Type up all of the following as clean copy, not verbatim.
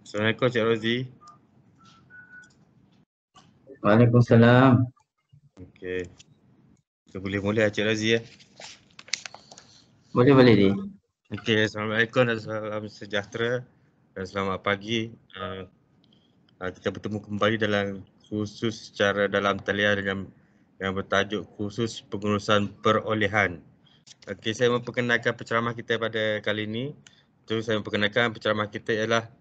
Assalamualaikum Cik Rozi. Waalaikumsalam. Okey. Kita boleh mula Cik Rozi ya. Boleh di. Okey, Assalamualaikum dan salam sejahtera dan selamat pagi. Kita bertemu kembali dalam kursus secara dalam talian dengan yang bertajuk khusus pengurusan perolehan. Okey, saya memperkenalkan penceramah kita pada kali ini. Saya memperkenalkan penceramah kita ialah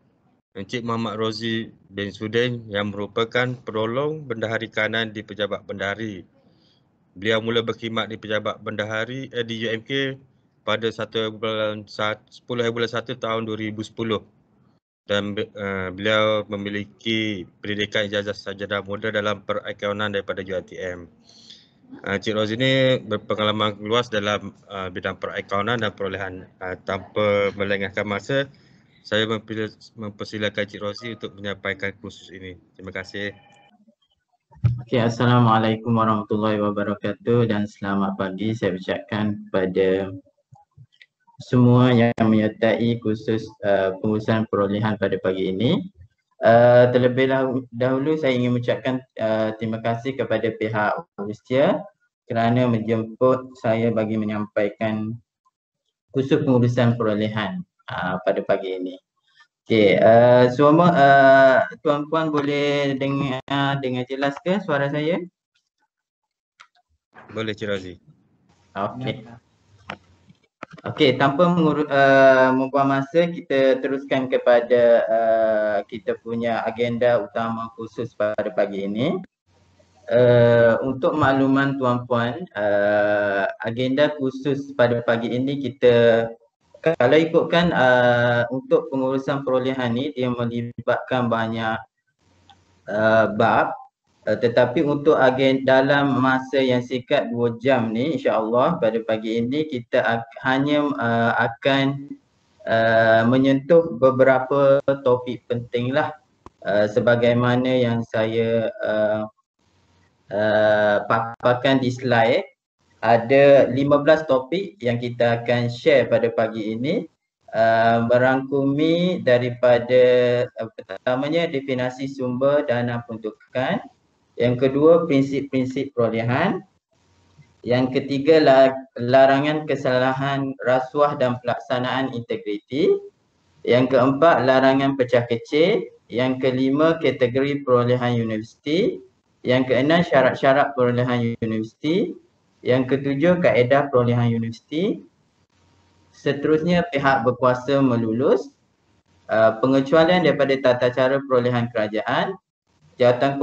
Encik Muhammad Rozi bin Sudain yang merupakan penolong bendahari kanan di Pejabat Bendahari. Beliau mula berkhidmat di Pejabat Bendahari di UMK pada 10 bulan 1 tahun 2010 dan beliau memiliki pendidikan ijazah sarjana muda dalam perakaunan daripada UiTM. Cik Rozi ini berpengalaman luas dalam bidang perakaunan dan perolehan. Tanpa melengahkan masa, saya mempersilakan Cik Rozi untuk menyampaikan kursus ini. Terima kasih. Okay, Assalamualaikum warahmatullahi wabarakatuh dan selamat pagi saya ucapkan kepada semua yang menyertai kursus pengurusan perolehan pada pagi ini. Terlebih dahulu saya ingin mengucapkan terima kasih kepada pihak Universiti kerana menjemput saya bagi menyampaikan kursus pengurusan perolehan pada pagi ini. Okey, semua tuan-puan boleh dengar jelas ke suara saya? Boleh Cik Rozi. Okey. Okey, tanpa membuang masa, kita teruskan kepada kita punya agenda utama khusus pada pagi ini. Untuk makluman tuan-puan, agenda khusus pada pagi ini kita kalau ikutkan untuk pengurusan perolehan ni dia melibatkan banyak bab, tetapi untuk dalam masa yang singkat 2 jam ni insya-Allah pada pagi ini kita hanya akan menyentuh beberapa topik penting lah sebagaimana yang saya paparkan di slide. Ada 15 topik yang kita akan share pada pagi ini, merangkumi daripada pertamanya definisi sumber dana peruntukan, yang kedua prinsip-prinsip perolehan, yang ketiga larangan kesalahan rasuah dan pelaksanaan integriti, yang keempat larangan pecah kecil, yang kelima kategori perolehan universiti, yang keenam syarat-syarat perolehan universiti, yang ketujuh kaedah perolehan universiti, seterusnya pihak berkuasa melulus, pengecualian daripada tata cara perolehan kerajaan, jawatan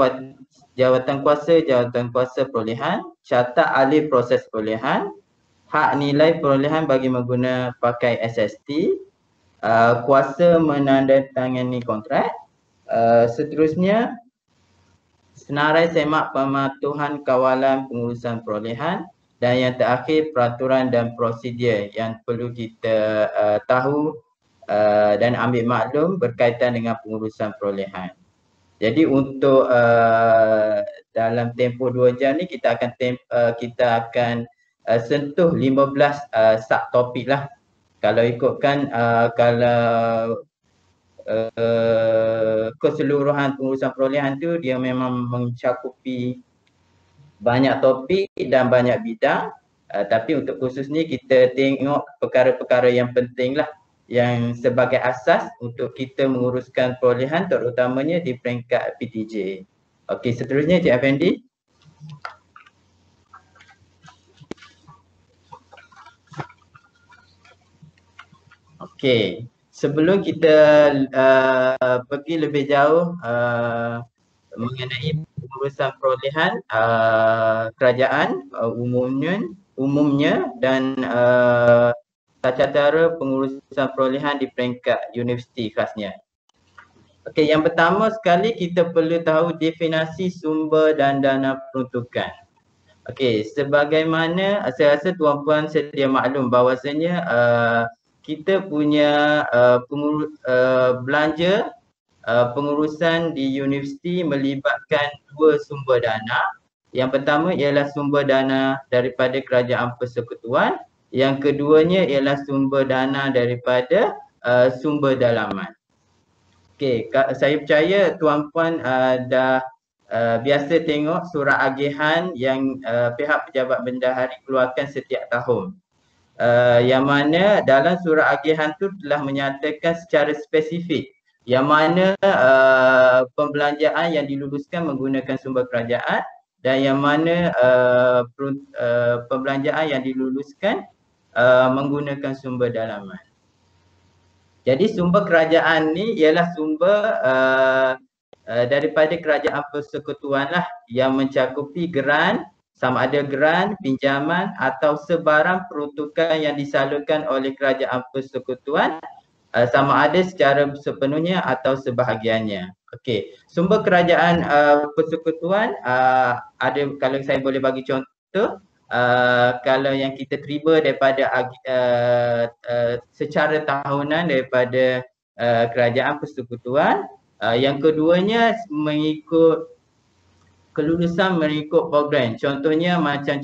kuasa perolehan, carta ahli proses perolehan, hak nilai perolehan bagi mengguna pakai SST, kuasa menandatangani kontrak, seterusnya senarai semak pematuhan kawalan pengurusan perolehan, dan yang terakhir peraturan dan prosedur yang perlu kita tahu dan ambil maklum berkaitan dengan pengurusan perolehan. Jadi untuk dalam tempoh 2 jam ni kita akan sentuh 15 subtopik lah. Kalau ikutkan kalau keseluruhan pengurusan perolehan tu dia memang mencakupi banyak topik dan banyak bidang, tapi untuk khusus ni kita tengok perkara-perkara yang penting lah yang sebagai asas untuk kita menguruskan perolehan terutamanya di peringkat PTJ. Okey, seterusnya Cik Effendi. Okey, sebelum kita pergi lebih jauh mengenai pengurusan perolehan kerajaan umumnya dan tata cara pengurusan perolehan di peringkat universiti khasnya. Okey, yang pertama sekali kita perlu tahu definisi sumber dan dana peruntukan. Okey, sebagaimana saya rasa tuan-puan sedia maklum bahawasanya kita punya belanja pengurusan di universiti melibatkan 2 sumber dana. Yang pertama ialah sumber dana daripada kerajaan persekutuan, yang keduanya ialah sumber dana daripada sumber dalaman. Okey, saya percaya tuan-puan dah biasa tengok surat agihan yang pihak pejabat bendahari keluarkan setiap tahun. Yang mana dalam surat agihan tu telah menyatakan secara spesifik yang mana pembelanjaan yang diluluskan menggunakan sumber kerajaan dan yang mana pembelanjaan yang diluluskan menggunakan sumber dalaman. Jadi sumber kerajaan ni ialah sumber daripada kerajaan persekutuan lah yang mencakupi geran, sama ada geran, pinjaman atau sebarang peruntukan yang disalurkan oleh kerajaan persekutuan sama ada secara sepenuhnya atau sebahagiannya. Okey, sumber kerajaan persekutuan ada, kalau saya boleh bagi contoh, kalau yang kita terima daripada secara tahunan daripada kerajaan persekutuan, yang keduanya mengikut kelulusan mengikut program. Contohnya macam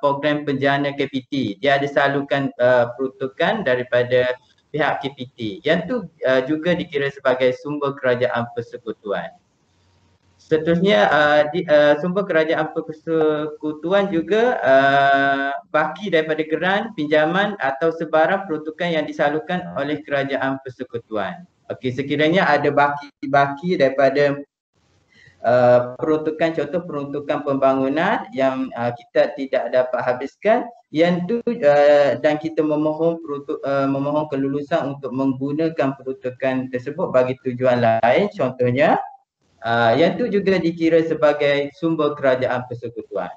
program penjana KPT, dia ada salurkan peruntukan daripada pihak KPT. Yang tu juga dikira sebagai sumber kerajaan persekutuan. Seterusnya sumber kerajaan persekutuan juga baki daripada geran, pinjaman atau sebarang peruntukan yang disalurkan oleh kerajaan persekutuan. Okey, sekiranya ada baki daripada peruntukan, contoh peruntukan pembangunan yang kita tidak dapat habiskan, yang tu dan kita memohon kelulusan untuk menggunakan peruntukan tersebut bagi tujuan lain, contohnya yang tu juga dikira sebagai sumber kerajaan persekutuan.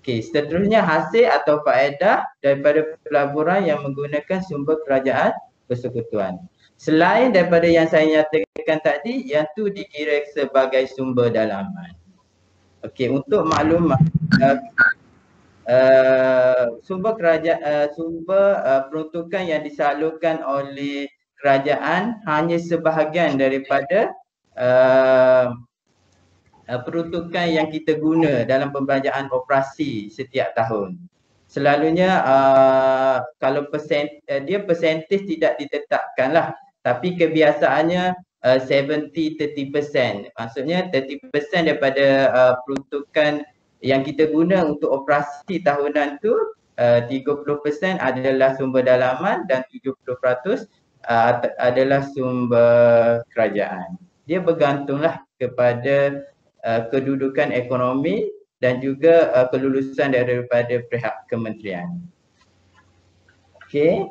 Okey, seterusnya hasil atau faedah daripada pelaburan yang menggunakan sumber kerajaan persekutuan. Selain daripada yang saya nyatakan tadi, yang tu dikira sebagai sumber dalaman. Okey, untuk maklumat, sumber peruntukan yang disalurkan oleh kerajaan hanya sebahagian daripada peruntukan yang kita guna dalam pembelanjaan operasi setiap tahun. Selalunya kalau dia persentage tidak ditetapkan lah, tapi kebiasaannya 70-30%. Maksudnya 30% daripada peruntukan yang kita guna untuk operasi tahunan tu 30% adalah sumber dalaman dan 70% adalah sumber kerajaan. Dia bergantunglah kepada kedudukan ekonomi dan juga kelulusan daripada pihak kementerian. Okey.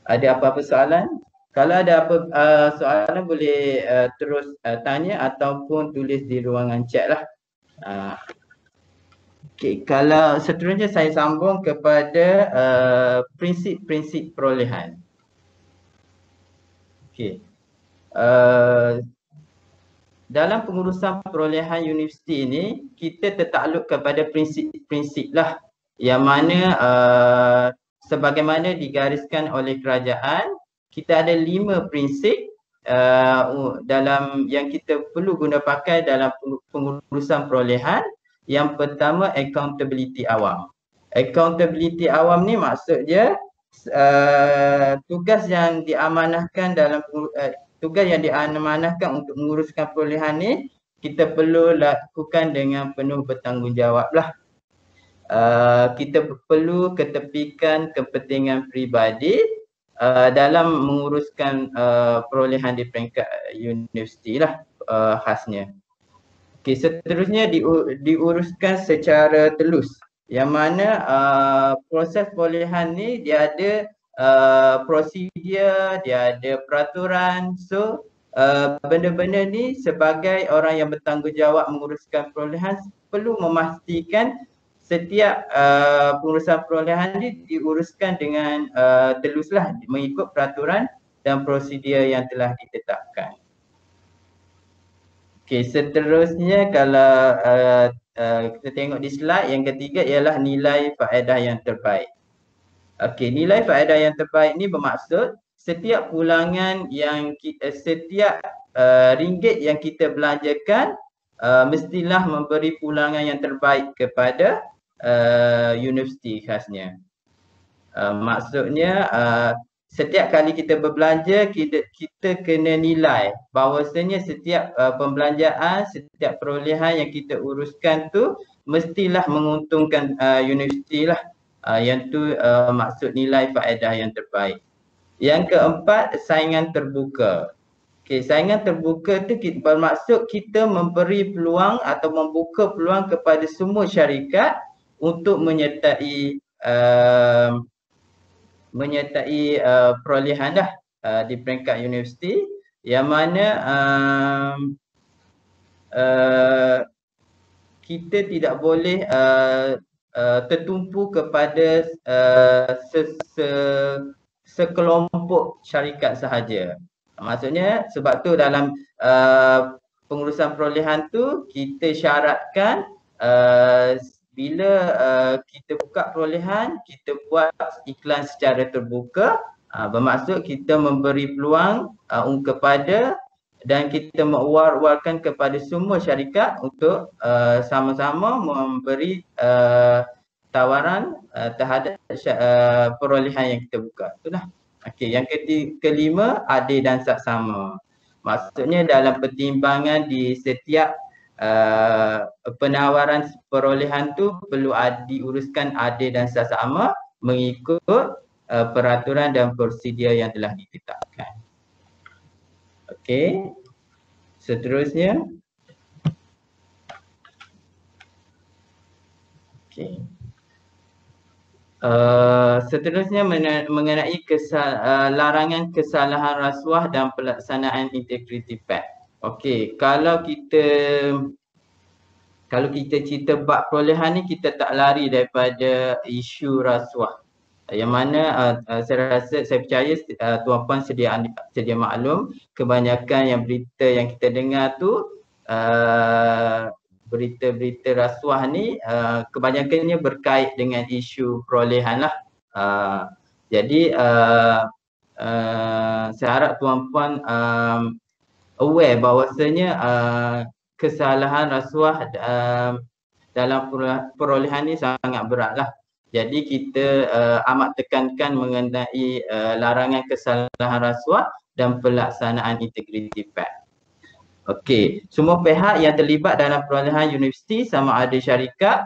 Ada apa-apa soalan? Kalau ada apa soalan boleh terus tanya ataupun tulis di ruangan chat lah. Okey, kalau seterusnya saya sambung kepada prinsip-prinsip perolehan. Okey. Dalam pengurusan perolehan universiti ini, kita tertakluk kepada prinsip-prinsip lah yang mana sebagaimana digariskan oleh kerajaan, kita ada 5 prinsip dalam yang kita perlu guna pakai dalam pengurusan perolehan. Yang pertama, accountability awam. Accountability awam ni maksudnya tugas yang diamanahkan dalam tugas yang diamanahkan untuk menguruskan perolehan ni kita perlu lakukan dengan penuh bertanggungjawab lah. Kita perlu ketepikan kepentingan peribadi dalam menguruskan perolehan di peringkat universiti lah khasnya. Okay, seterusnya diuruskan secara telus, yang mana proses perolehan ni dia ada prosedur, dia ada peraturan. So benda-benda ni sebagai orang yang bertanggungjawab menguruskan perolehan perlu memastikan setiap pengurusan perolehan ni diuruskan dengan teluslah mengikut peraturan dan prosedur yang telah ditetapkan. Okey, seterusnya kalau kita tengok di slide yang ketiga ialah nilai faedah yang terbaik. Okey, nilai faedah yang terbaik ni bermaksud setiap pulangan yang setiap ringgit yang kita belanjakan mestilah memberi pulangan yang terbaik kepada universiti khasnya. Maksudnya setiap kali kita berbelanja, kita kena nilai bahawasanya setiap pembelanjaan, setiap perolehan yang kita uruskan tu mestilah menguntungkan universiti lah. Yang tu maksud nilai faedah yang terbaik. Yang keempat, saingan terbuka. Okay, saingan terbuka tu bermaksud kita memberi peluang atau membuka peluang kepada semua syarikat untuk menyertai perolehan dah di peringkat universiti, yang mana kita tidak boleh tertumpu kepada sekelompok syarikat sahaja. Maksudnya sebab tu dalam pengurusan perolehan tu kita syaratkan bila kita buka perolehan, kita buat iklan secara terbuka, bermaksud kita memberi peluang kepada dan kita mewar-warkan kepada semua syarikat untuk sama-sama memberi tawaran terhadap perolehan yang kita buka. Itulah. Okey, yang kelima, adil dan saksama. Maksudnya dalam pertimbangan di setiap penawaran perolehan tu perlu diuruskan adil dan saksama mengikut peraturan dan prosedur yang telah ditetapkan. Okey. Seterusnya. Okey. Seterusnya mengenai larangan kesalahan rasuah dan pelaksanaan integrity pact. Okey, kalau kita cerita bab perolehan ni, kita tak lari daripada isu rasuah. Yang mana saya percaya tuan-puan sedia maklum, kebanyakan yang berita yang kita dengar tu berita-berita rasuah ni kebanyakannya berkait dengan isu perolehan lah. Jadi saya harap tuan-puan aware bahawasanya kesalahan rasuah dalam perolehan ni sangat berat lah. Jadi kita amat tekankan mengenai larangan kesalahan rasuah dan pelaksanaan integrity pact. Okey, semua pihak yang terlibat dalam perolehan universiti, sama ada syarikat,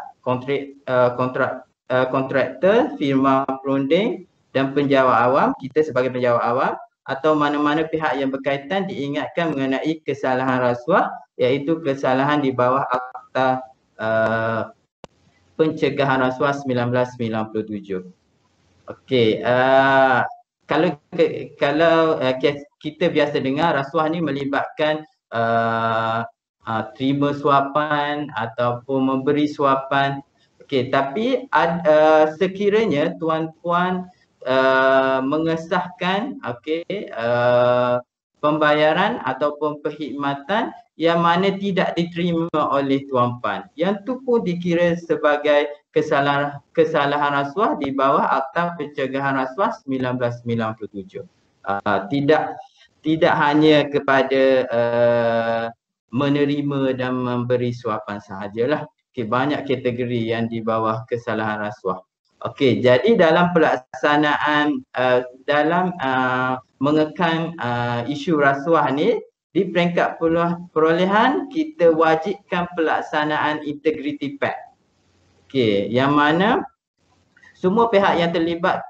kontraktor, firma perunding dan penjawat awam, kita sebagai penjawat awam, atau mana-mana pihak yang berkaitan diingatkan mengenai kesalahan rasuah, iaitu kesalahan di bawah Akta Pencegahan Rasuah 1997. Okey, kalau kita biasa dengar rasuah ni melibatkan terima suapan ataupun memberi suapan. Okey, tapi sekiranya tuan-puan mengesahkan pembayaran ataupun perkhidmatan yang mana tidak diterima oleh tuan-puan, yang tu pun dikira sebagai kesalahan rasuah di bawah Akta Pencegahan Rasuah 1997. Tidak hanya kepada menerima dan memberi suapan sahajalah. Okey, banyak kategori yang di bawah kesalahan rasuah. Okey, jadi dalam pelaksanaan dalam mengekang isu rasuah ni, di peringkat perolehan kita wajibkan pelaksanaan integrity pact. Okey, yang mana semua pihak yang terlibat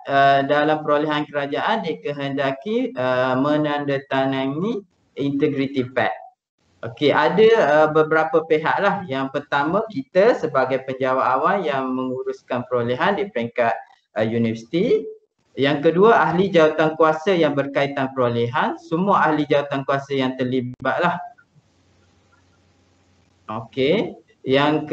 dalam perolehan kerajaan dikehendaki menandatangani integrity pact. Okey, ada beberapa pihak lah. Yang pertama, kita sebagai penjawat awam yang menguruskan perolehan di peringkat universiti. Yang kedua, ahli jawatan kuasa yang berkaitan perolehan. Semua ahli jawatan kuasa yang terlibat lah. Okey, yang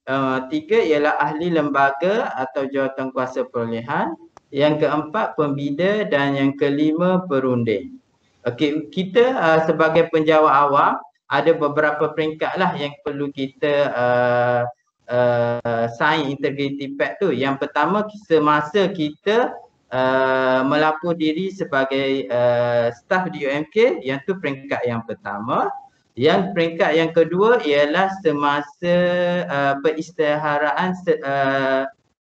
ketiga ialah ahli lembaga atau jawatan kuasa perolehan. Yang keempat, pembina, dan yang kelima, perunding. Okey, kita sebagai penjawat awam ada beberapa peringkat lah yang perlu kita sign integrity pact tu. Yang pertama, semasa kita melapor diri sebagai staf di UMK, yang tu peringkat yang pertama. Yang peringkat yang kedua ialah semasa perisytiharaan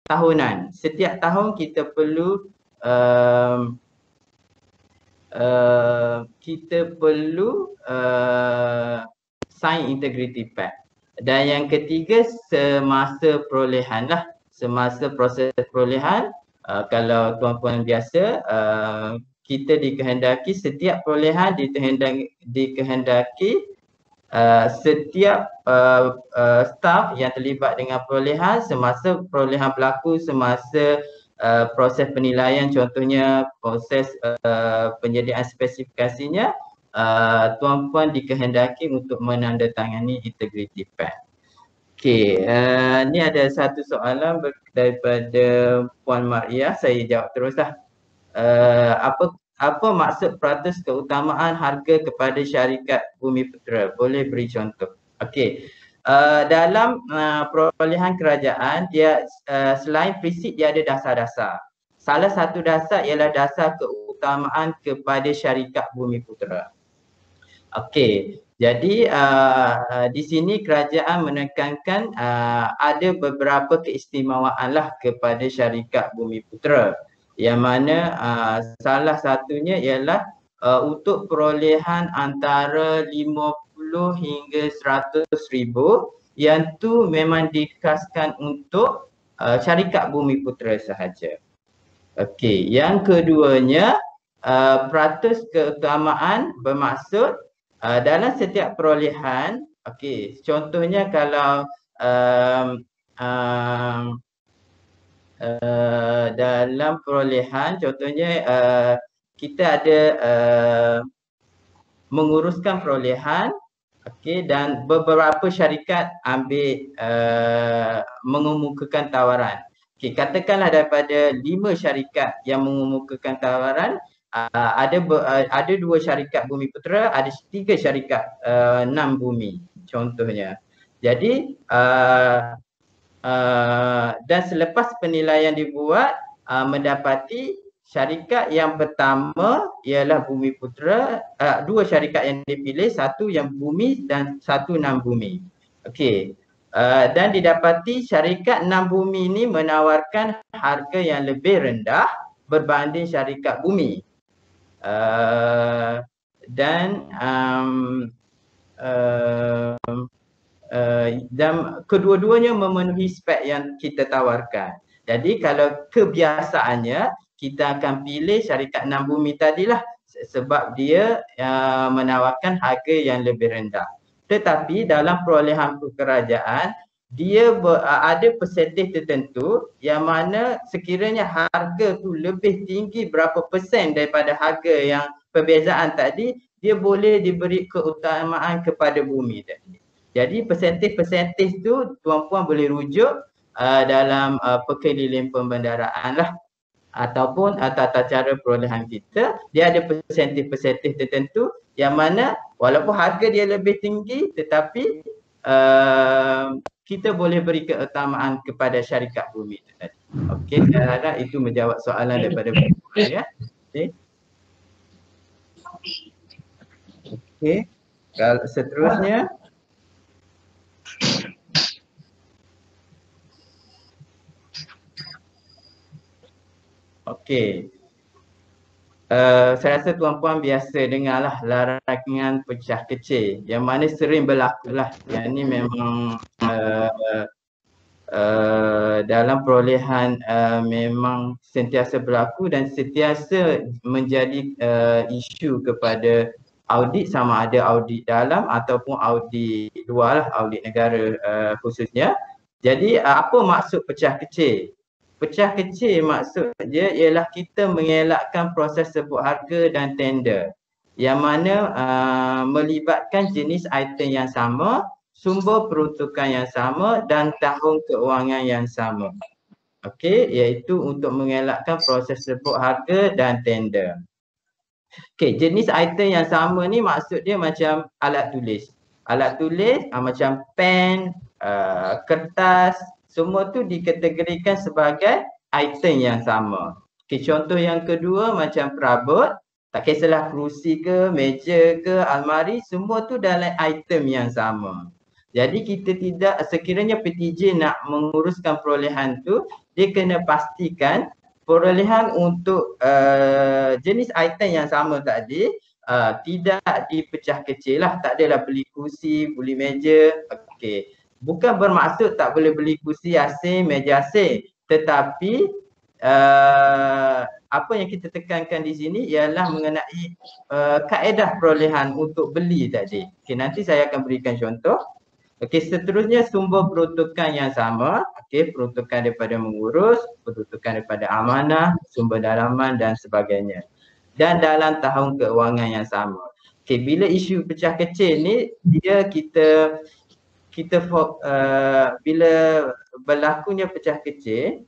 tahunan. Setiap tahun kita perlu kita perlu sign integrity pact. Dan yang ketiga, semasa perolehan lah, semasa proses perolehan, kalau tuan-puan biasa, kita dikehendaki setiap perolehan dikehendaki setiap staf yang terlibat dengan perolehan semasa perolehan berlaku, semasa proses penilaian, contohnya proses penyediaan spesifikasinya, tuan-puan dikehendaki untuk menandatangani integrity pact. Okey, ni ada satu soalan daripada Puan Mariah, saya jawab teruslah. Apa maksud peratus keutamaan harga kepada syarikat Bumiputera? Boleh beri contoh? Okey. Dalam perolehan kerajaan, dia selain prinsip dia ada dasar-dasar. Salah satu dasar ialah dasar keutamaan kepada syarikat Bumiputera. Okey, jadi di sini kerajaan menekankan ada beberapa keistimewaan lah kepada syarikat Bumiputera, yang mana salah satunya ialah untuk perolehan antara 50 hingga 100 ribu, yang tu memang dikhaskan untuk syarikat Bumiputera sahaja. Okey, yang keduanya, peratus keutamaan bermaksud dalam setiap perolehan, okey, contohnya kalau dalam perolehan, contohnya kita ada menguruskan perolehan, okey, dan beberapa syarikat ambil mengemukakan tawaran. Okey, katakanlah daripada 5 syarikat yang mengemukakan tawaran, ada 2 syarikat Bumiputera, ada 3 syarikat NAM Bumi contohnya. Jadi dan selepas penilaian dibuat, mendapati syarikat yang pertama ialah Bumiputera, 2 syarikat yang dipilih, satu yang Bumi dan satu NAM Bumi. Okey. Dan didapati syarikat NAM Bumi ini menawarkan harga yang lebih rendah berbanding syarikat Bumi. Dan kedua-duanya memenuhi spek yang kita tawarkan. Jadi kalau kebiasaannya kita akan pilih syarikat NAM Bumi tadilah sebab dia menawarkan harga yang lebih rendah. Tetapi dalam perolehan kerajaan, dia ada persentage tertentu yang mana sekiranya harga tu lebih tinggi berapa persen daripada harga yang perbezaan tadi, dia boleh diberi keutamaan kepada Bumi tadi. Jadi persentage tu tuan-puan boleh rujuk dalam perkeliling pembendaraan lah, ataupun tata cara perolehan kita, dia ada persentage tertentu yang mana walaupun harga dia lebih tinggi, tetapi kita boleh beri keutamaan kepada syarikat Bumi tadi. Okey, saya harap itu menjawab soalan daripada Puan ya. Okey. Kalau seterusnya, okey. Saya rasa tuan-puan biasa dengarlah larangan pecah kecil yang mana sering berlaku lah. Yang ni memang dalam perolehan memang sentiasa berlaku dan sentiasa menjadi isu kepada audit, sama ada audit dalam ataupun audit luar lah, audit negara khususnya. Jadi apa maksud pecah kecil? Pecah kecil maksud dia ialah kita mengelakkan proses sebut harga dan tender yang mana melibatkan jenis item yang sama, sumber peruntukan yang sama dan tahun keuangan yang sama. Okey, iaitu untuk mengelakkan proses sebut harga dan tender. Okey, jenis item yang sama ni maksud dia macam alat tulis. Alat tulis macam pen, kertas, semua tu dikategorikan sebagai item yang sama. Okey, contoh yang kedua macam perabot, tak kisahlah kerusi ke, meja ke, almari, semua tu dalam item yang sama. Jadi kita tidak, sekiranya PTJ nak menguruskan perolehan tu, dia kena pastikan perolehan untuk jenis item yang sama tadi tidak dipecah kecil lah. Tak adalah beli kursi, beli meja. Okey. Bukan bermaksud tak boleh beli kursi asing, meja asing. Tetapi apa yang kita tekankan di sini ialah mengenai kaedah perolehan untuk beli tadi. Okey, nanti saya akan berikan contoh. Okey, seterusnya sumber peruntukan yang sama. Okey, peruntukan daripada mengurus, peruntukan daripada amanah, sumber dalaman dan sebagainya. Dan dalam tahun keuangan yang sama. Okey, bila isu pecah kecil ni dia kita bila berlakunya pecah kecil,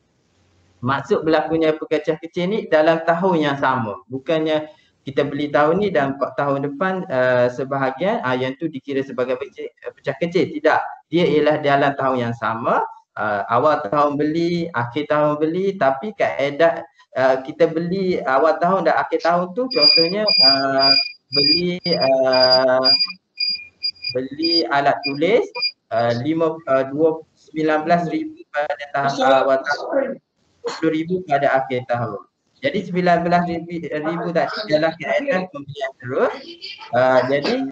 maksud berlakunya pecah kecil ni dalam tahun yang sama. Bukannya kita beli tahun ni dan tahun depan sebahagian yang tu dikira sebagai pecah kecil. Tidak. Dia ialah dalam tahun yang sama. Awal tahun beli, akhir tahun beli, tapi kaedah kita beli awal tahun dan akhir tahun tu contohnya beli alat tulis 19,000 pada tahun awal tahun, 20,000 pada akhir tahun. Jadi 19,000 tadi adalah kaedah pembelian terus. Jadi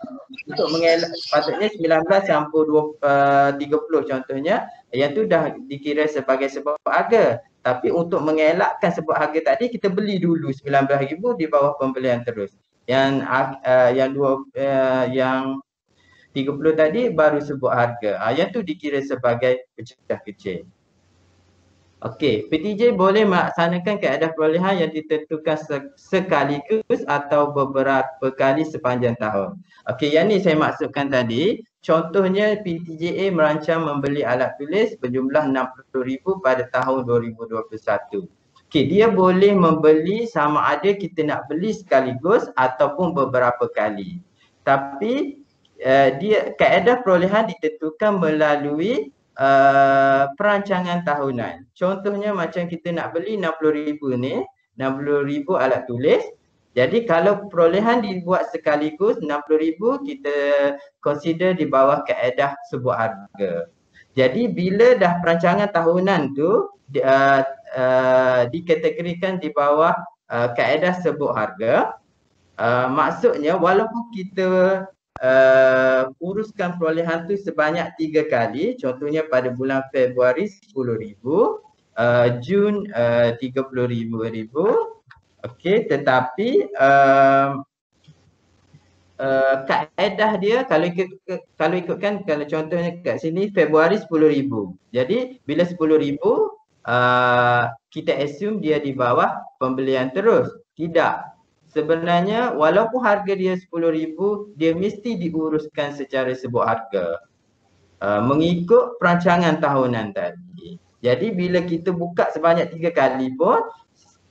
untuk mengelak patutnya 19 campur 30 contohnya, yang tu dah dikira sebagai sebab harga. Tapi untuk mengelakkan sebab harga tadi kita beli dulu 19,000 di bawah pembelian terus. Yang 30 tadi baru sebut harga. Yang tu dikira sebagai pecah kecil. Okey, PTJ boleh melaksanakan kaedah perolehan yang ditentukan sekaligus atau beberapa kali sepanjang tahun. Okey, yang ni saya maksudkan tadi. Contohnya PTJA merancang membeli alat tulis berjumlah 60,000 pada tahun 2021. Okey, dia boleh membeli sama ada kita nak beli sekaligus ataupun beberapa kali. Tapi dia kaedah perolehan ditentukan melalui perancangan tahunan. Contohnya macam kita nak beli 60,000 ni, 60,000 alat tulis. Jadi kalau perolehan dibuat sekaligus 60,000, kita consider di bawah kaedah sebut harga. Jadi bila dah perancangan tahunan tu dikategorikan di bawah kaedah sebut harga, maksudnya walaupun kita uruskan perolehan tu sebanyak 3 kali, contohnya pada bulan Februari 10,000, Jun 30,000. Okey, tetapi kaedah dia kalau ikutkan kalau contohnya kat sini Februari 10,000. Jadi bila 10,000 kita assume dia di bawah pembelian terus. Tidak. Sebenarnya walaupun harga dia 10,000, dia mesti diuruskan secara sebut harga mengikut perancangan tahunan tadi. Jadi bila kita buka sebanyak 3 kali pun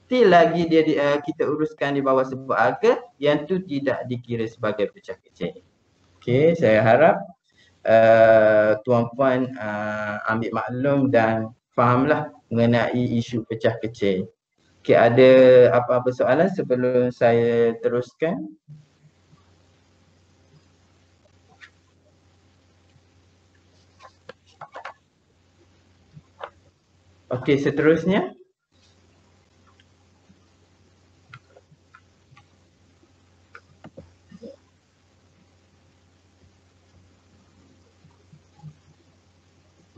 still lagi dia kita uruskan di bawah sebut harga, yang tu tidak dikira sebagai pecah kecil. Okey, saya harap tuan-puan ambil maklum dan fahamlah mengenai isu pecah kecil. Okey, ada apa-apa soalan sebelum saya teruskan? Okey, seterusnya.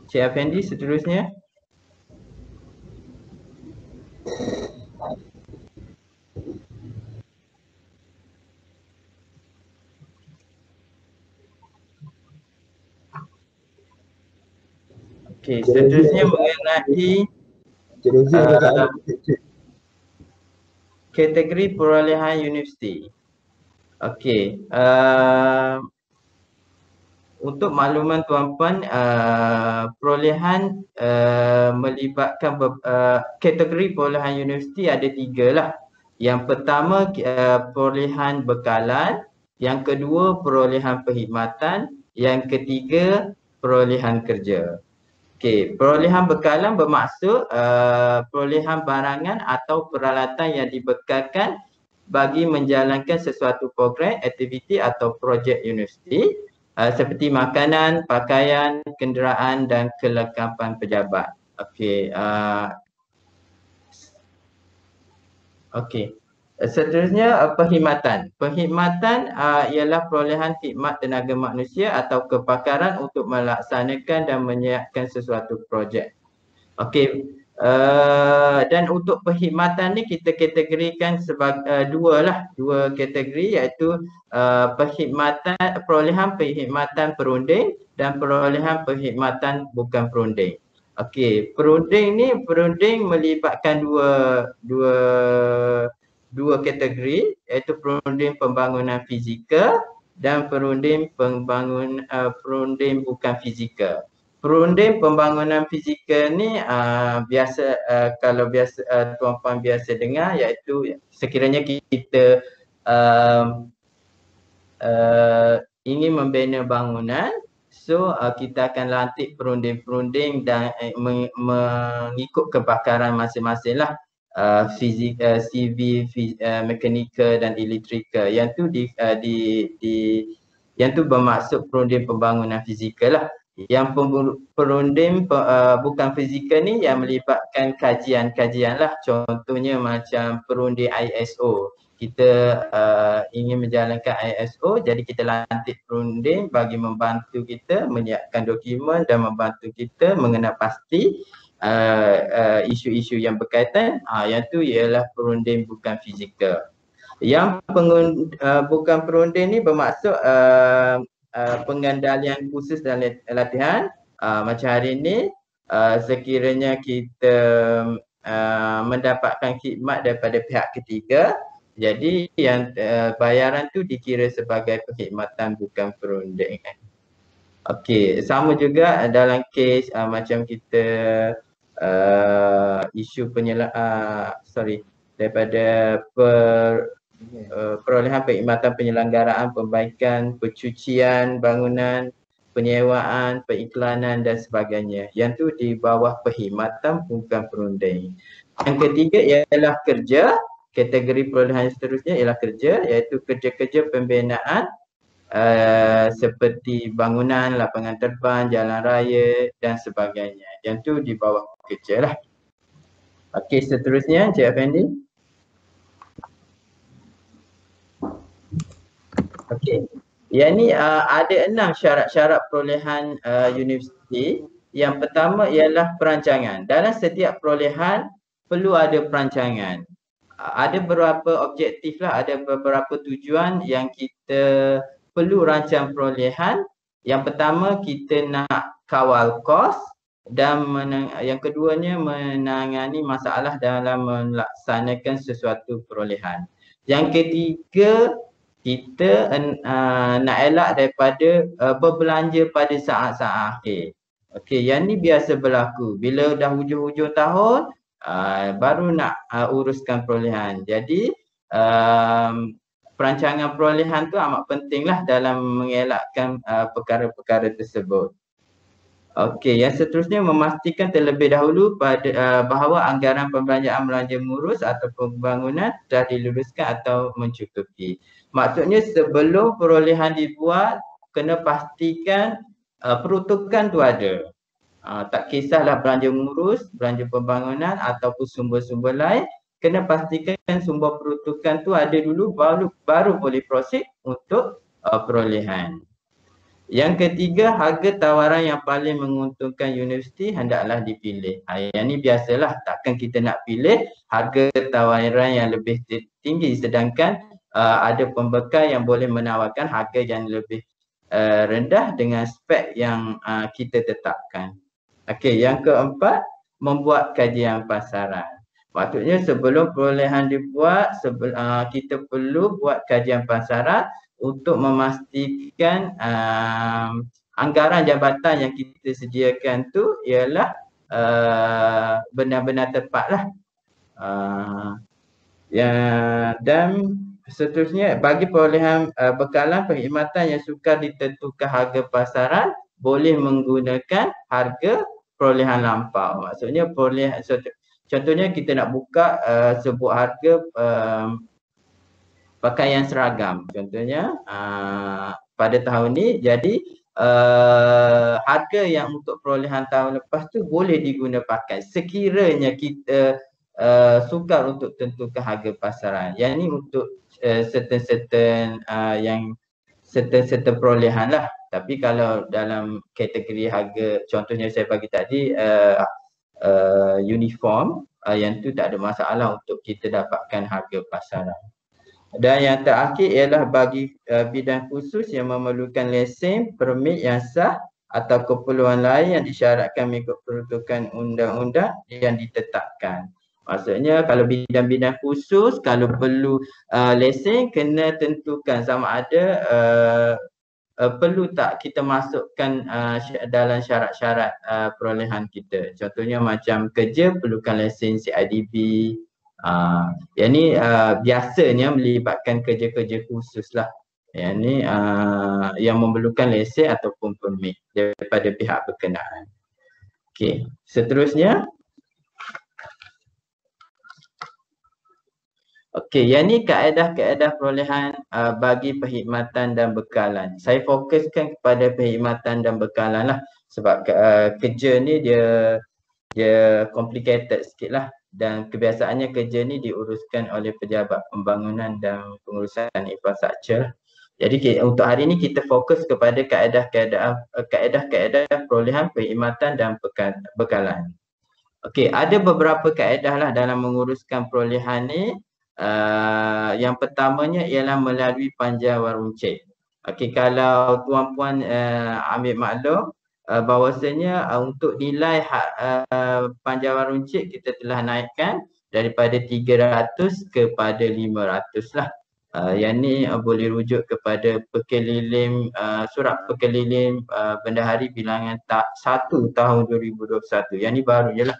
Cik Effendi, seterusnya. Okey, seterusnya mengenai kategori perolehan universiti. Okey, untuk makluman tuan-puan, perolehan melibatkan kategori perolehan universiti ada 3 lah. Yang pertama perolehan bekalan, yang kedua perolehan perkhidmatan, yang ketiga perolehan kerja. Okey, perolehan bekalan bermaksud perolehan barangan atau peralatan yang dibekalkan bagi menjalankan sesuatu program, aktiviti atau projek universiti seperti makanan, pakaian, kenderaan dan kelengkapan pejabat. Okey, Okey. Seterusnya perkhidmatan. Perkhidmatan ialah perolehan khidmat tenaga manusia atau kepakaran untuk melaksanakan dan menyiapkan sesuatu projek. Okey. Dan untuk perkhidmatan ni kita kategorikan sebagai dua kategori, iaitu perkhidmatan, perolehan perkhidmatan perunding dan perolehan perkhidmatan bukan perunding. Okey, perunding melibatkan dua kategori, iaitu perunding pembangunan fizikal dan perunding perunding bukan fizikal. Perunding pembangunan fizikal ni kalau tuan-puan biasa dengar, iaitu sekiranya kita ingin membina bangunan, so kita akan lantik perunding-perunding dan mengikut kepakaran masing-masing lah, civil, mekanikal dan elektrikal. Yang tu bermaksud perunding pembangunan fizikal lah. Yang perunding bukan fizikal ni yang melibatkan kajian-kajian lah. Contohnya macam perunding ISO. Kita ingin menjalankan ISO, jadi kita lantik perunding bagi membantu kita menyiapkan dokumen dan membantu kita mengenal pasti isu-isu yang berkaitan. Yang tu ialah perunding bukan fizikal. Yang bukan perunding ni bermaksud pengendalian khusus dan latihan. Macam hari ni sekiranya kita mendapatkan khidmat daripada pihak ketiga, jadi yang bayaran tu dikira sebagai perkhidmatan bukan perunding. Okey, sama juga dalam kes macam kita isu daripada perolehan perkhidmatan penyelenggaraan, perbaikan, pencucian bangunan, penyewaan, periklanan dan sebagainya. Yang tu di bawah perkhidmatan bukan perunding. Yang ketiga ialah kerja. Kategori perolehan seterusnya ialah kerja, iaitu kerja-kerja pembinaan seperti bangunan, lapangan terbang, jalan raya dan sebagainya. Yang tu di bawah kerja lah. Okey, seterusnya Encik Effendi. Okey. Yang ni ada 6 syarat-syarat perolehan universiti. Yang pertama ialah perancangan. Dalam setiap perolehan perlu ada perancangan. Ada beberapa objektif lah, ada beberapa tujuan yang kita perlu rancang perolehan. Yang pertama kita nak kawal kos dan yang keduanya menangani masalah dalam melaksanakan sesuatu perolehan. Yang ketiga kita nak elak daripada berbelanja pada saat-saat akhir. Okey, yang ni biasa berlaku bila dah hujung-hujung tahun baru nak uruskan perolehan. Jadi perancangan perolehan tu amat pentinglah dalam mengelakkan perkara-perkara tersebut. Okey, yang seterusnya memastikan terlebih dahulu bahawa anggaran pembelanjaan belanja murus atau pembangunan telah diluluskan atau mencukupi. Maksudnya sebelum perolehan dibuat, kena pastikan peruntukan tu ada. Tak kisahlah belanja murus, belanja pembangunan ataupun sumber-sumber lain, kena pastikan sumber peruntukan tu ada dulu, baru boleh proceed untuk perolehan. Yang ketiga, harga tawaran yang paling menguntungkan universiti hendaklah dipilih. Yang ni biasalah, takkan kita nak pilih harga tawaran yang lebih tinggi sedangkan ada pembekal yang boleh menawarkan harga yang lebih rendah dengan spek yang kita tetapkan. Okey, yang keempat, membuat kajian pasaran. Maksudnya sebelum perolehan dibuat, kita perlu buat kajian pasaran untuk memastikan anggaran jabatan yang kita sediakan tu ialah benar-benar tepat lah. Dan seterusnya, bagi perolehan bekalan perkhidmatan yang sukar ditentukan harga pasaran, boleh menggunakan harga perolehan lampau. Maksudnya perolehan, contohnya kita nak buka sebuah harga pakaian seragam. Contohnya pada tahun ni, jadi harga yang untuk perolehan tahun lepas tu boleh diguna pakai. Sekiranya kita sukar untuk tentukan harga pasaran. Yang ni untuk certain yang certain perolehan lah. Tapi kalau dalam kategori harga, contohnya saya bagi tadi uniform, yang tu tak ada masalah untuk kita dapatkan harga pasaran. Dan yang terakhir ialah bagi bidang khusus yang memerlukan lesen, permit yang sah atau keperluan lain yang disyaratkan mengikut peruntukan undang-undang yang ditetapkan. Maksudnya kalau bidang-bidang khusus, kalau perlu lesen, kena tentukan sama ada perlu tak kita masukkan dalam syarat-syarat perolehan kita. Contohnya macam kerja perlukan lesen CIDB. Yang ni biasanya melibatkan kerja-kerja khusus lah. Yang ni yang memerlukan lesen ataupun permit daripada pihak berkenaan. Okey, seterusnya. Okey, yang ni kaedah-kaedah perolehan bagi perkhidmatan dan bekalan. Saya fokuskan kepada perkhidmatan dan bekalan lah. Sebab kerja ni dia complicated sikit lah. Dan kebiasaannya kerja ni diuruskan oleh pejabat pembangunan dan pengurusan infrastruktur. Jadi untuk hari ni kita fokus kepada kaedah-kaedah perolehan perkhidmatan dan bekalan. Okey, ada beberapa kaedah lah dalam menguruskan perolehan ni. Yang pertamanya ialah melalui panjang runcit. Okey, kalau tuan-puan ambil maklum bahawasanya untuk nilai panjang runcit kita telah naikkan daripada 300 kepada 500 lah. Yang ni boleh rujuk kepada surat pekeliling Bendahari Bilangan 1 tahun 2021. Yang ni baru je lah.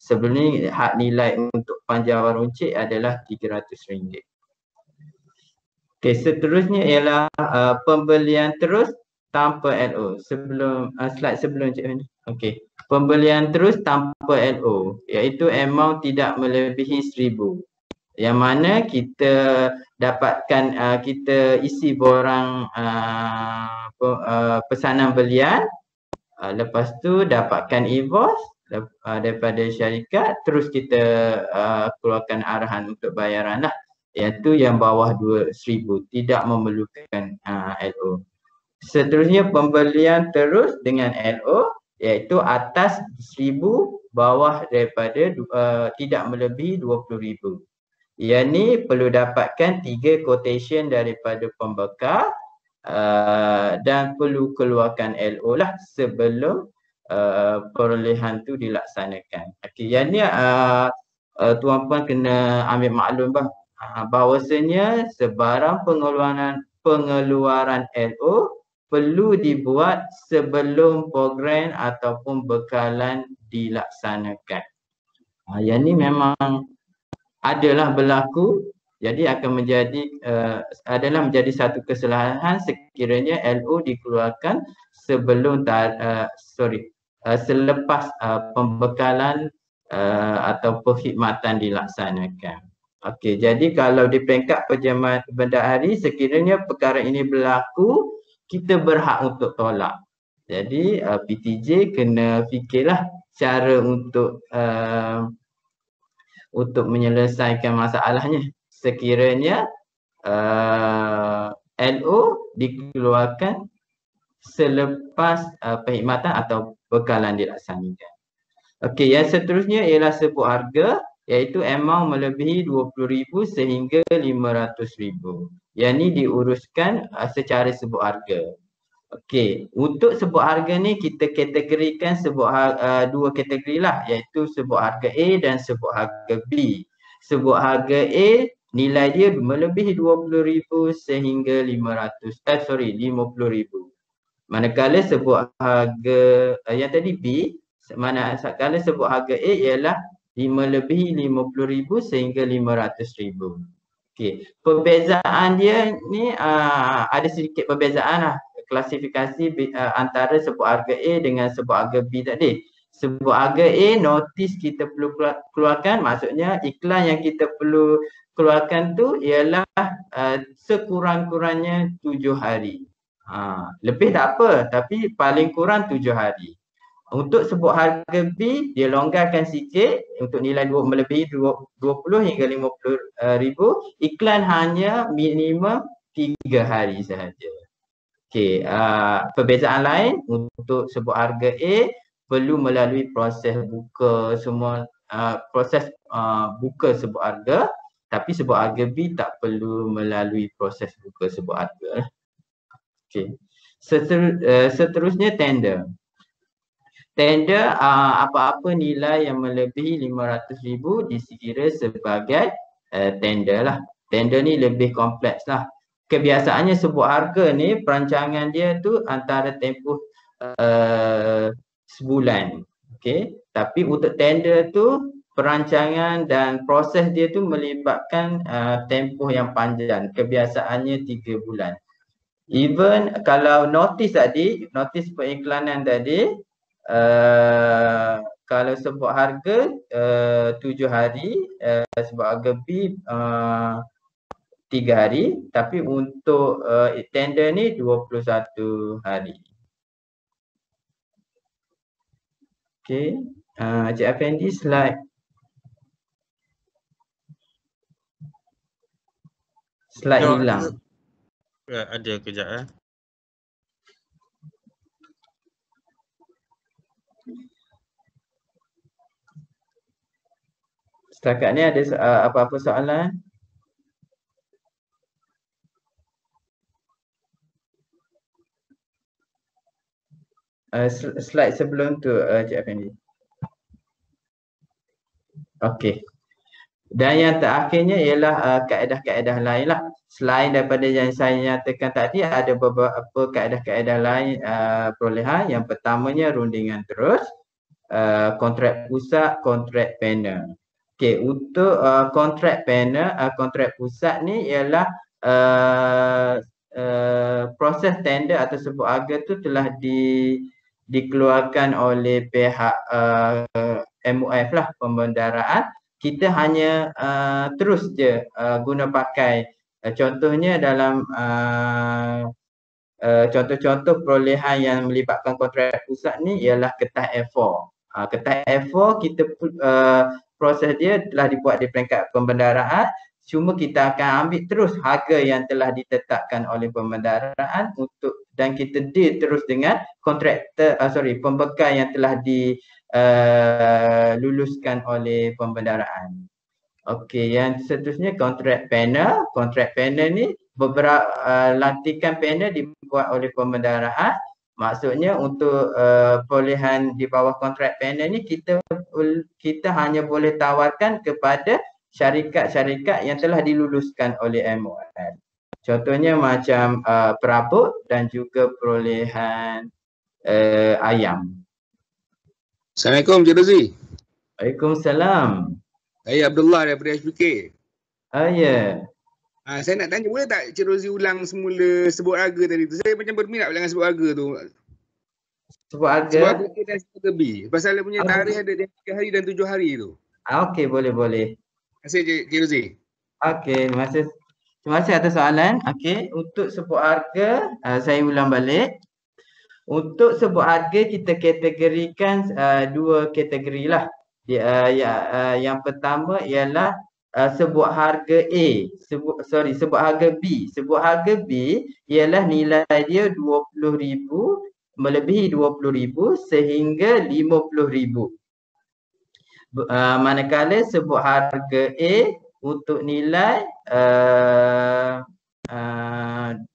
Sebelum ni had nilai untuk panjang runcit adalah RM300. Okey, seterusnya ialah pembelian terus tanpa LO. Slide sebelum Cik Hani. Okey, pembelian terus tanpa LO iaitu amount tidak melebihi 1,000. Yang mana kita dapatkan kita isi borang pesanan belian, lepas tu dapatkan invoice daripada syarikat, terus kita keluarkan arahan untuk bayaran lah, iaitu yang bawah 2,000, tidak memerlukan LO. Seterusnya pembelian terus dengan LO iaitu atas 1,000, bawah daripada tidak melebihi 20,000. Yang ni perlu dapatkan 3 quotation daripada pembekal dan perlu keluarkan LO lah sebelum perolehan tu dilaksanakan. Okey, yang ni tuan-puan kena ambil maklum bahawasanya sebarang pengeluaran LO perlu dibuat sebelum program ataupun bekalan dilaksanakan. Yang ni memang adalah berlaku, jadi akan menjadi satu kesalahan sekiranya LO dikeluarkan selepas pembekalan atau perkhidmatan dilaksanakan. Okey, jadi kalau di peringkat pejabat bendahari sekiranya perkara ini berlaku, kita berhak untuk tolak. Jadi PTJ kena fikirlah cara untuk menyelesaikan masalahnya sekiranya LO dikeluarkan selepas perkhidmatan atau bekalan dilaksanakan. Okey, yang seterusnya ialah sebut harga iaitu amount melebihi 20,000 sehingga 500,000. Yang ni diuruskan secara sebut harga. Okey, untuk sebut harga ni kita kategorikan dua kategori lah, iaitu sebut harga A dan sebut harga B. Sebut harga A nilai dia melebihi 20,000 sehingga 50,000. Manakala sebut harga yang tadi B, manakala sebut harga A ialah melebihi 50,000 sehingga 500,000. Okey, perbezaan dia ni ada sedikit perbezaan lah. Klasifikasi antara sebut harga A dengan sebut harga B tadi. Sebut harga A, notis kita perlu keluarkan, maksudnya iklan yang kita perlu keluarkan tu ialah sekurang-kurangnya 7 hari. Lebih tak apa, tapi paling kurang 7 hari. Untuk sebuah harga B, dia longgarkan sikit untuk nilai melebihi 20 hingga 50 ribu. Iklan hanya minimum 3 hari sahaja. Okey, perbezaan lain untuk sebuah harga A perlu melalui proses buka semua proses buka sebuah harga, tapi sebuah harga B tak perlu melalui proses buka sebuah harga. Okey. Seterusnya tender. Tender apa-apa nilai yang melebihi 500,000 disekira sebagai tender lah. Tender ni lebih kompleks lah. Kebiasaannya sebuah harga ni perancangan dia tu antara tempoh sebulan. Okay. Tapi untuk tender tu perancangan dan proses dia tu melibatkan tempoh yang panjang. Kebiasaannya 3 bulan. Even kalau notis tadi, notis periklanan tadi, kalau sebuah harga 7 hari, sebuah harga B 3 hari, tapi untuk tender ni 21 hari. Okey, Cik Afendi slide. Slide hilang. Ada kejap Setakat ni ada apa-apa soalan? Slide sebelum tu Cik Afendi. Okey. Dan yang terakhirnya ialah kaedah-kaedah lain lah. Selain daripada yang saya nyatakan tadi, ada beberapa kaedah-kaedah lain perolehan. Yang pertamanya rundingan terus, kontrak pusat, kontrak panel. Okey, untuk kontrak panel, kontrak pusat ni ialah proses tender atau sebuah harga tu telah dikeluarkan oleh pihak MOF lah, pembendaraan. Kita hanya terus je guna pakai contohnya dalam contoh-contoh perolehan yang melibatkan kontrak pusat ni ialah ketah F4. Ketah F4 kita proses dia telah dibuat di peringkat pembendaraan, cuma kita akan ambil terus harga yang telah ditetapkan oleh pembendaraan untuk dan kita deal terus dengan kontraktor pembekal yang telah luluskan oleh pembendaraan. Okey, yang seterusnya kontrak panel. Kontrak panel ni beberapa lantikan panel dibuat oleh pembendaraan. Maksudnya untuk perolehan di bawah kontrak panel ni kita hanya boleh tawarkan kepada syarikat-syarikat yang telah diluluskan oleh MOF. Contohnya macam perabot dan juga perolehan ayam. Assalamualaikum Cik Rozi. Waalaikumsalam. Saya Abdullah daripada HBK. Ya. Saya nak tanya, boleh tak Cik Rozi ulang semula sebut harga tadi tu? Saya macam berminat dengan sebut harga tu. Sebut harga? Sebut harga A dan sebut harga B. Pasal dia punya tarikh ada 3 hari dan 7 hari tu. Okey, boleh. Terima kasih Cik Rozi. Okey, terima kasih atas soalan. Okey, untuk sebut harga, saya ulang balik. Untuk sebut harga kita kategorikan dua kategori lah. Yang pertama ialah sebuah harga A, sebuah harga B. Sebuah harga B ialah nilai dia 20,000 melebihi 20,000 sehingga 50,000. Manakala sebuah harga A untuk nilai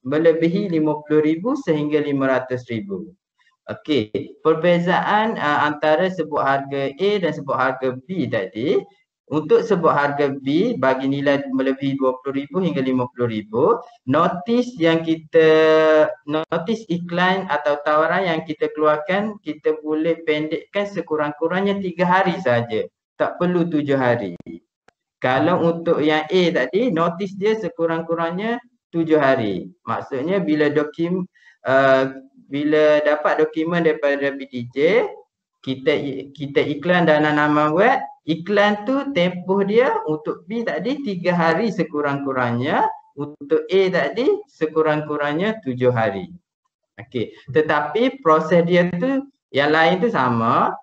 melebihi 50,000 sehingga 500,000. Okey, perbezaan antara sebuah harga A dan sebuah harga B tadi, untuk sebuah harga B bagi nilai melebihi 20,000 hingga 50,000, notis iklan atau tawaran yang kita keluarkan, kita boleh pendekkan sekurang-kurangnya 3 hari saja. Tak perlu 7 hari. Kalau untuk yang A tadi, notis dia sekurang-kurangnya 7 hari. Maksudnya bila dapat dokumen daripada BDJ, kita iklan dalam laman web, iklan tu tempoh dia untuk B tadi 3 hari sekurang-kurangnya, untuk A tadi sekurang-kurangnya 7 hari. Okey, tetapi proses dia tu Yang lain tu sama.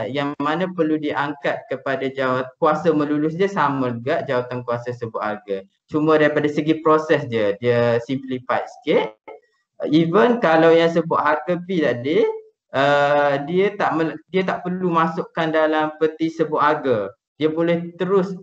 Yang mana perlu diangkat kepada kuasa melulus dia sama juga jawatan kuasa sebut harga. Cuma daripada segi proses dia simplified sikit. Even kalau yang sebut harga B tadi, dia tak perlu masukkan dalam peti sebut harga. Dia boleh terus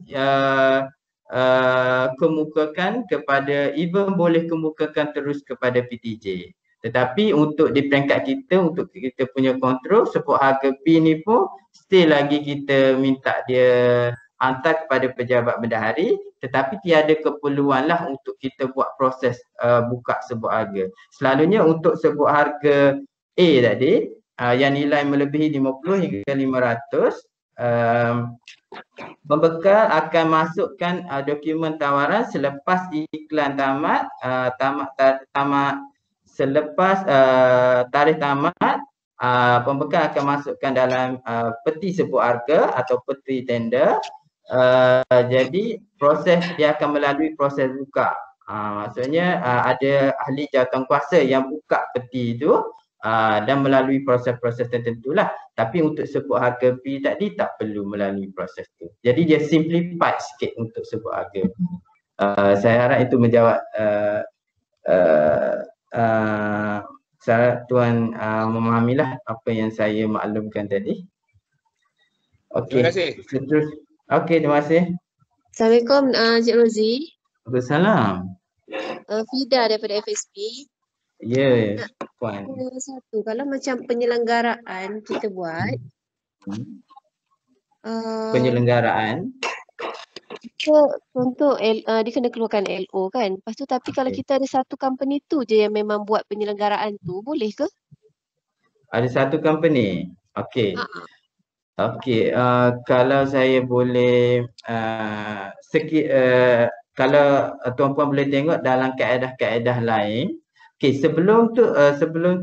kemukakan kepada, even boleh kemukakan terus kepada PTJ. Tetapi untuk di peringkat kita, untuk kita punya kontrol, sebut harga P ni pun still lagi kita minta dia hantar kepada pejabat bendahari, tetapi tiada keperluan lah untuk kita buat proses buka sebut harga. Selalunya untuk sebut harga A tadi, yang nilai melebihi 50 hingga 500, pembekal akan masukkan dokumen tawaran selepas iklan tamat, selepas tarikh tamat, pembekal akan masukkan dalam peti sebut harga atau peti tender. Jadi proses dia akan melalui proses buka. Maksudnya ada ahli jawatan kuasa yang buka peti itu dan melalui proses-proses tertentulah. Tapi untuk sebut harga P tadi tak perlu melalui proses tu. Jadi dia simplified sikit untuk sebut harga. Saya harap itu menjawab Tuan memahamilah apa yang saya maklumkan tadi. Okey. Terima kasih. Okey, terima kasih. Assalamualaikum Cik Rozi. Waalaikumsalam. Fida daripada FSP. Ya, Puan. Satu, kalau macam penyelenggaraan kita buat, Penyelenggaraan. Contoh dia kena keluarkan LO kan. Lepas tu tapi kalau kita ada satu company tu je yang memang buat penyelenggaraan tu, boleh ke? Ada satu company. Okey. Okey, kalau saya boleh kalau tuan-puan boleh tengok dalam kaedah-kaedah lain. Okey, sebelum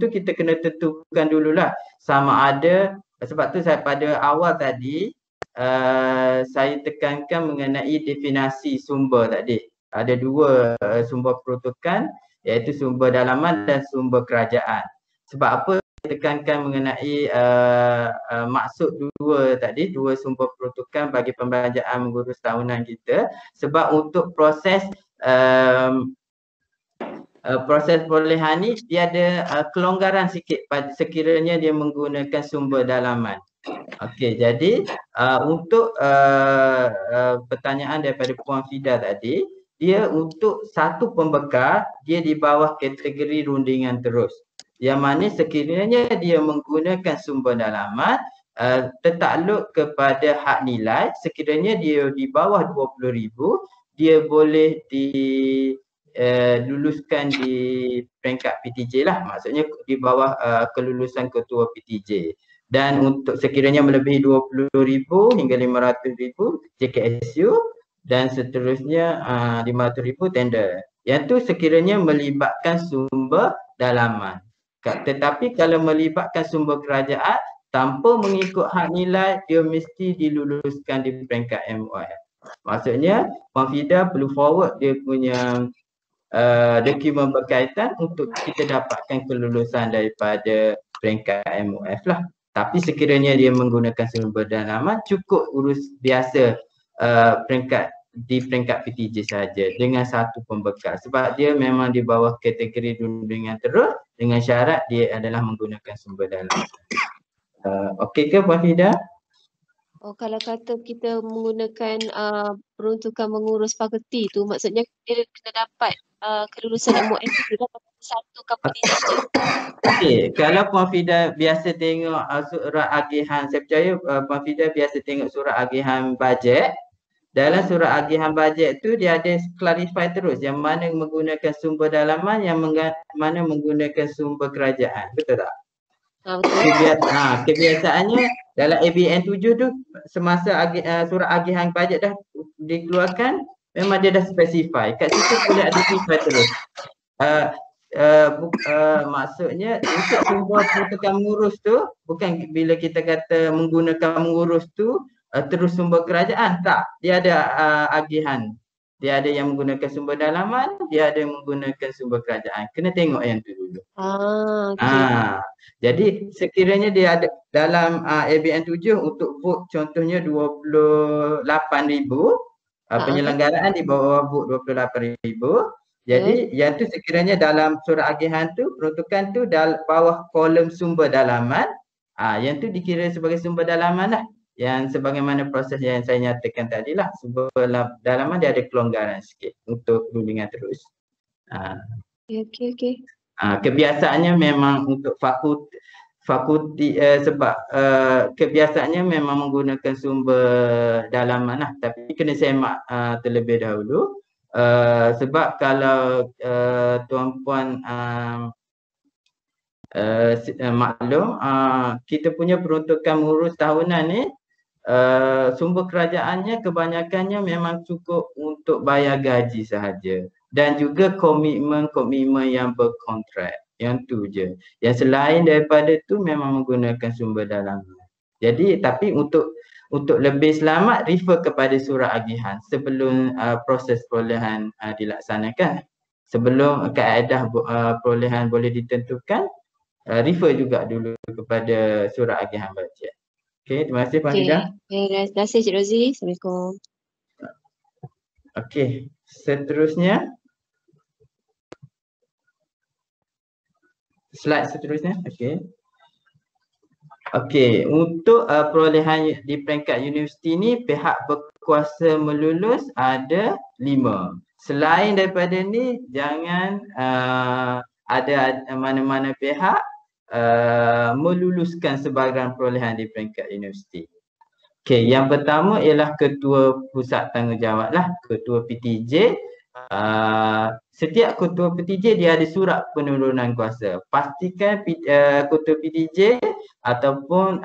tu kita kena tentukan dululah sama ada, sebab tu saya pada awal tadi saya tekankan mengenai definisi sumber tadi. Ada dua sumber peruntukan, iaitu sumber dalaman dan sumber kerajaan. Sebab apa tekankan mengenai maksud dua sumber peruntukan bagi pembelanjaan mengurus tahunan kita, sebab untuk proses proses perolehan ni dia ada kelonggaran sikit sekiranya dia menggunakan sumber dalaman. Okey, jadi untuk pertanyaan daripada Puan Fida tadi, dia untuk satu pembekal dia di bawah kategori rundingan terus. Yang mana sekiranya dia menggunakan sumber dalaman tertakluk kepada had nilai, sekiranya dia di bawah 20,000 dia boleh diluluskan di peringkat PTJ lah, maksudnya di bawah kelulusan ketua PTJ. Dan untuk sekiranya melebihi 20,000 hingga 500,000 JKSU dan seterusnya 500,000 tender. Yang tu sekiranya melibatkan sumber dalaman. Tetapi kalau melibatkan sumber kerajaan tanpa mengikut had nilai, dia mesti diluluskan di peringkat MOF. Maksudnya Puan Fida perlu forward dia punya dokumen berkaitan untuk kita dapatkan kelulusan daripada peringkat MOF lah. Tapi sekiranya dia menggunakan sumber dalaman, cukup urus biasa di peringkat PTJ saja dengan satu pembekal, sebab dia memang di bawah kategori rundingan terus dengan syarat dia adalah menggunakan sumber dalaman. Okey ke Puan Fida? Kalau kata kita menggunakan peruntukan mengurus fakulti tu, maksudnya dia kena dapat kelulusan MOF tu dapat satu company saja. Okey, kalau Puan Fida biasa tengok surat agihan, saya percaya Puan Fida biasa tengok surat agihan bajet. Dalam surat agihan bajet tu dia ada clarify terus yang mana menggunakan sumber dalaman, yang mana menggunakan sumber kerajaan. Betul tak? Kebiasaannya dalam ABN 7 tu semasa surat agihan bajet dah dikeluarkan, memang dia dah specify. Kat situ boleh ada specify terus. Maksudnya untuk sumber peruntukan mengurus tu, bukan bila kita kata menggunakan mengurus tu terus sumber kerajaan, tak. Dia ada agihan. Dia ada yang menggunakan sumber dalaman, dia ada yang menggunakan sumber kerajaan. Kena tengok yang tu dulu. Okey. Jadi sekiranya dia ada dalam ABN 7 untuk vote contohnya 28,000, penyelenggaraan di bawah vote 28,000. Jadi yang tu sekiranya dalam surat agihan tu peruntukan tu bawah kolom sumber dalaman, yang tu dikira sebagai sumber dalaman lah. Yang sebagaimana proses yang saya nyatakan tadi lah, sumber dalaman dia ada kelonggaran sikit untuk rundingan terus. Okey. Kebiasaannya memang untuk fakulti sebab kebiasaannya memang menggunakan sumber dalaman lah, tapi kena semak terlebih dahulu. Sebab kalau tuan-puan maklum, kita punya peruntukan mengurus tahunan ni, sumber kerajaannya kebanyakannya memang cukup untuk bayar gaji sahaja dan juga komitmen yang berkontrak. Yang tu je. Yang selain daripada tu memang menggunakan sumber dalaman. Jadi tapi untuk lebih selamat refer kepada surat agihan sebelum proses perolehan dilaksanakan. Sebelum kaedah perolehan boleh ditentukan, refer juga dulu kepada surat agihan bajet. Okey, terima kasih Puan Fida. Terima kasih Cik Rozi. Assalamualaikum. Okey, seterusnya. Slide seterusnya. Okey, untuk perolehan di peringkat universiti ni pihak berkuasa melulus ada 5. Selain daripada ni jangan ada mana-mana pihak meluluskan sebarang perolehan di peringkat universiti. Okey, yang pertama ialah ketua pusat tanggungjawab lah, ketua PTJ. Setiap ketua PTJ dia ada surat penurunan kuasa. Pastikan ketua PTJ ataupun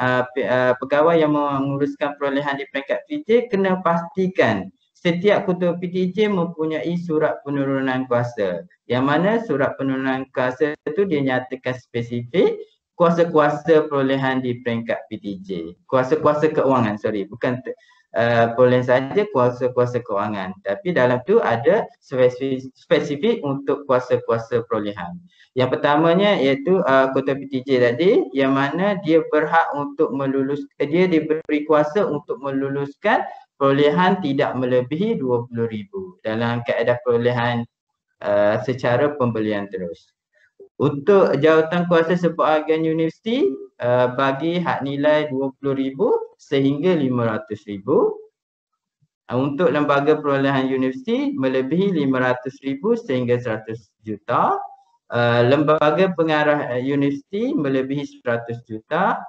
pegawai yang menguruskan perolehan di peringkat PTJ kena pastikan setiap ketua PTJ mempunyai surat penurunan kuasa. Yang mana surat penurunan kuasa itu dia nyatakan spesifik kuasa-kuasa perolehan di peringkat PTJ. Kuasa-kuasa keuangan, bukan perolehan saja, kuasa-kuasa keuangan. Tapi dalam tu ada spesifik untuk kuasa-kuasa perolehan. Yang pertamanya iaitu ketua PTJ tadi, yang mana dia berhak untuk dia diberi kuasa untuk meluluskan perolehan tidak melebihi 20,000 dalam kaedah perolehan secara pembelian terus. Untuk jawatan kuasa sebahagian universiti bagi had nilai 20,000 sehingga 500,000. Untuk lembaga perolehan universiti melebihi 500,000 sehingga 100 juta. Lembaga pengarah universiti melebihi 100 juta.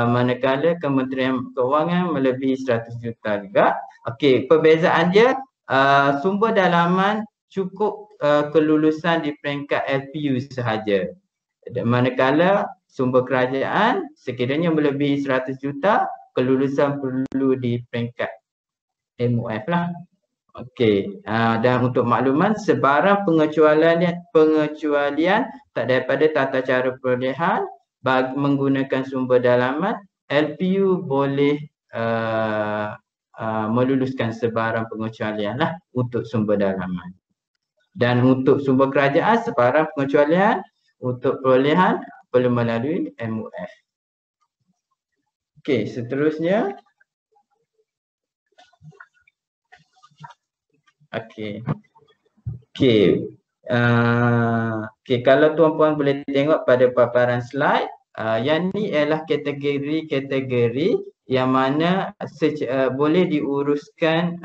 Manakala Kementerian Keuangan melebihi 100 juta juga. Okey, perbezaan dia sumber dalaman cukup kelulusan di peringkat LPU sahaja. Manakala sumber kerajaan sekiranya melebihi 100 juta, kelulusan perlu di peringkat MOF lah. Okey, dan untuk makluman sebarang pengecualian tak daripada tata cara perolehan menggunakan sumber dalaman, LPU boleh meluluskan sebarang pengecualian lah untuk sumber dalaman. Dan untuk sumber kerajaan sebarang pengecualian untuk perolehan perlu melalui MOF. Okey, seterusnya. Okey, kalau tuan-puan boleh tengok pada paparan slide, yang ni ialah kategori-kategori yang mana boleh diuruskan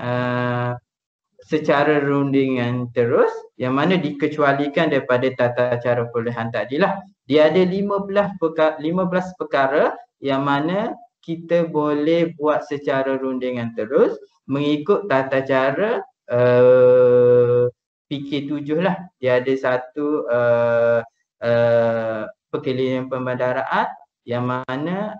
secara rundingan terus, yang mana dikecualikan daripada tata cara perolehan tadilah. Dia ada 15 perkara yang mana kita boleh buat secara rundingan terus mengikut tata cara PK7 lah. Dia ada satu perkeliling pembandaraan yang mana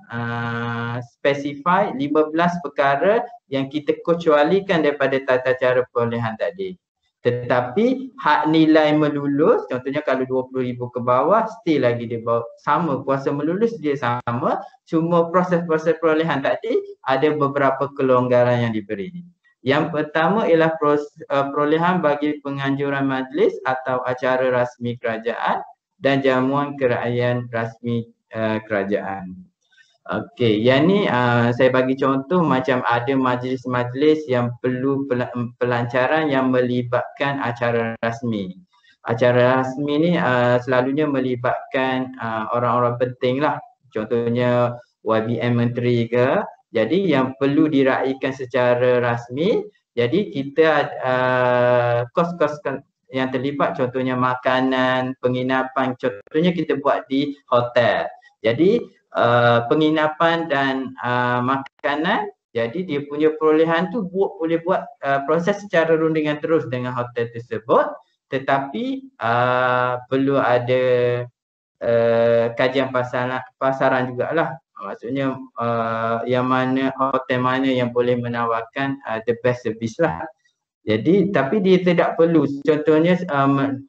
specify 15 perkara yang kita kecualikan daripada tata cara perolehan tadi. Tetapi hak nilai melulus, contohnya kalau 20,000 ke bawah, still lagi dia sama, kuasa melulus dia sama, cuma proses-proses perolehan tadi ada beberapa kelonggaran yang diberi. Yang pertama ialah perolehan bagi penganjuran majlis atau acara rasmi kerajaan dan jamuan kerajaan rasmi kerajaan. Okey, yang ni saya bagi contoh macam ada majlis-majlis yang perlu pelancaran yang melibatkan acara rasmi. Acara rasmi ni selalunya melibatkan orang-orang penting lah. Contohnya YBN Menteri ke. Jadi yang perlu diraikan secara rasmi. Jadi kita kos-kos yang terlibat contohnya makanan, penginapan. Contohnya kita buat di hotel. Jadi penginapan dan makanan, jadi dia punya perolehan tu boleh buat proses secara rundingan terus dengan hotel tersebut, tetapi perlu ada kajian pasaran jugalah. Maksudnya yang mana hotel mana yang boleh menawarkan the best service lah. Jadi tapi dia tidak perlu, contohnya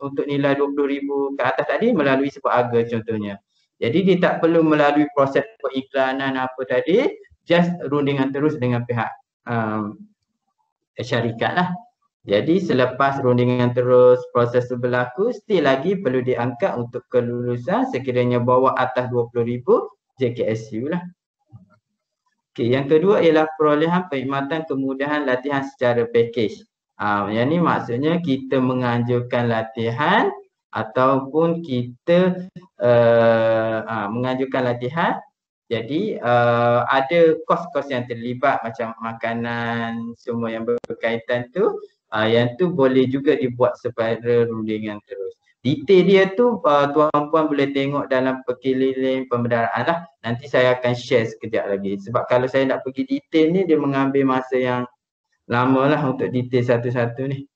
untuk nilai 20,000 ke atas tadi melalui sebuah harga contohnya. Jadi dia tak perlu melalui proses periklanan apa tadi, just rundingan terus dengan pihak syarikat lah. Jadi selepas rundingan terus proses berlaku, still lagi perlu diangkat untuk kelulusan sekiranya bawa atas 20,000 JKSU lah. Okay, yang kedua ialah perolehan perkhidmatan kemudahan latihan secara pakej. Yang ni maksudnya kita menganjurkan latihan ataupun kita menganjurkan latihan. Jadi ada kos-kos yang terlibat macam makanan, semua yang berkaitan tu, yang tu boleh juga dibuat secara rundingan terus. Detail dia tu tuan-puan boleh tengok dalam perkeliling pembendaraan lah. Nanti saya akan share sekejap lagi. Sebab kalau saya nak pergi detail ni dia mengambil masa yang lama lah untuk detail satu-satu ni.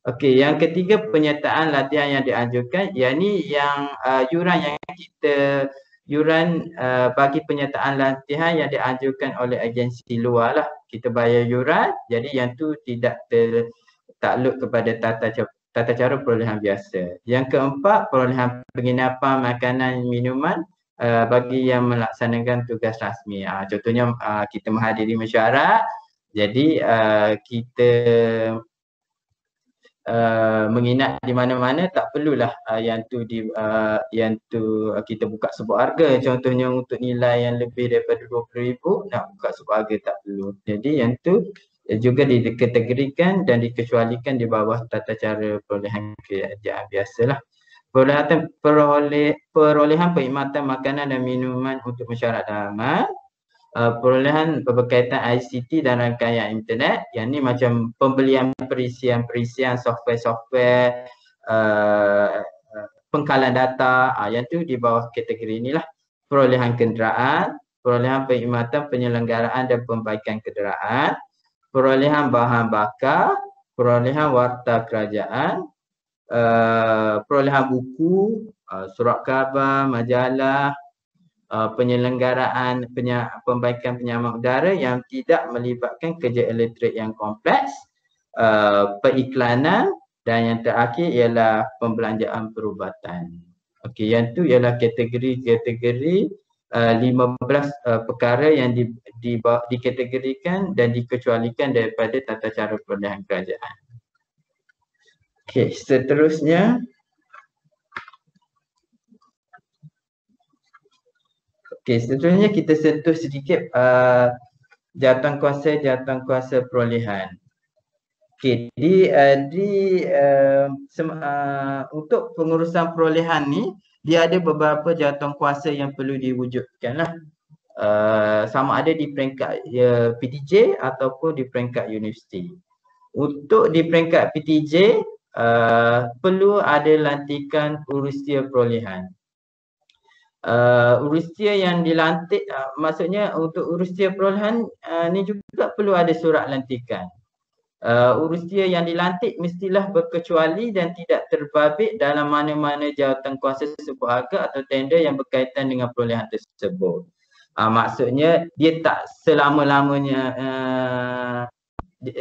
Okey, yang ketiga penyertaan latihan yang dianjurkan. Yang ni yang yuran bagi penyertaan latihan yang dianjurkan oleh agensi luar lah. Kita bayar yuran, jadi yang tu tidak takluk kepada tata cara perolehan biasa. Yang keempat, perolehan penginapan, makanan, minuman bagi yang melaksanakan tugas rasmi. Contohnya kita menghadiri mesyuarat, jadi kita menginap di mana-mana, tak perlulah yang tu kita buka sebuah harga. Contohnya untuk nilai yang lebih daripada 20,000 nak buka sebuah harga tak perlu. Jadi yang tu juga dikategorikan dan dikecualikan di bawah tata cara perolehan kerajaan biasalah. Perolehan perkhidmatan makanan dan minuman untuk mesyuarat dalaman, perolehan berkaitan ICT dan rangkaian internet. Yang ni macam pembelian perisian software, pengkalan data, yang tu di bawah kategori inilah. Perolehan kenderaan, perolehan perkhidmatan penyelenggaraan dan perbaikan kenderaan, perolehan bahan bakar, perolehan warta kerajaan, perolehan buku, surat khabar, majalah, penyelenggaraan pembaikan penyamak udara yang tidak melibatkan kerja elektrik yang kompleks, periklanan, dan yang terakhir ialah pembelanjaan perubatan. Okey, yang tu ialah kategori 15 perkara yang dikategorikan dan dikecualikan daripada tata cara perolehan kerajaan. Okey, seterusnya kita sentuh sedikit jawatankuasa perolehan. Okey, untuk pengurusan perolehan ni dia ada beberapa jawatankuasa yang perlu diwujudkan lah. Sama ada di peringkat PTJ ataupun di peringkat universiti. Untuk di peringkat PTJ perlu ada lantikan urustia perolehan. Urustia yang dilantik, maksudnya untuk urustia perolehan ni juga perlu ada surat lantikan. Urustia yang dilantik mestilah berkecuali dan tidak terbabit dalam mana-mana jawatankuasa sebuah harga atau tender yang berkaitan dengan perolehan tersebut. Maksudnya dia tak selama-lamanya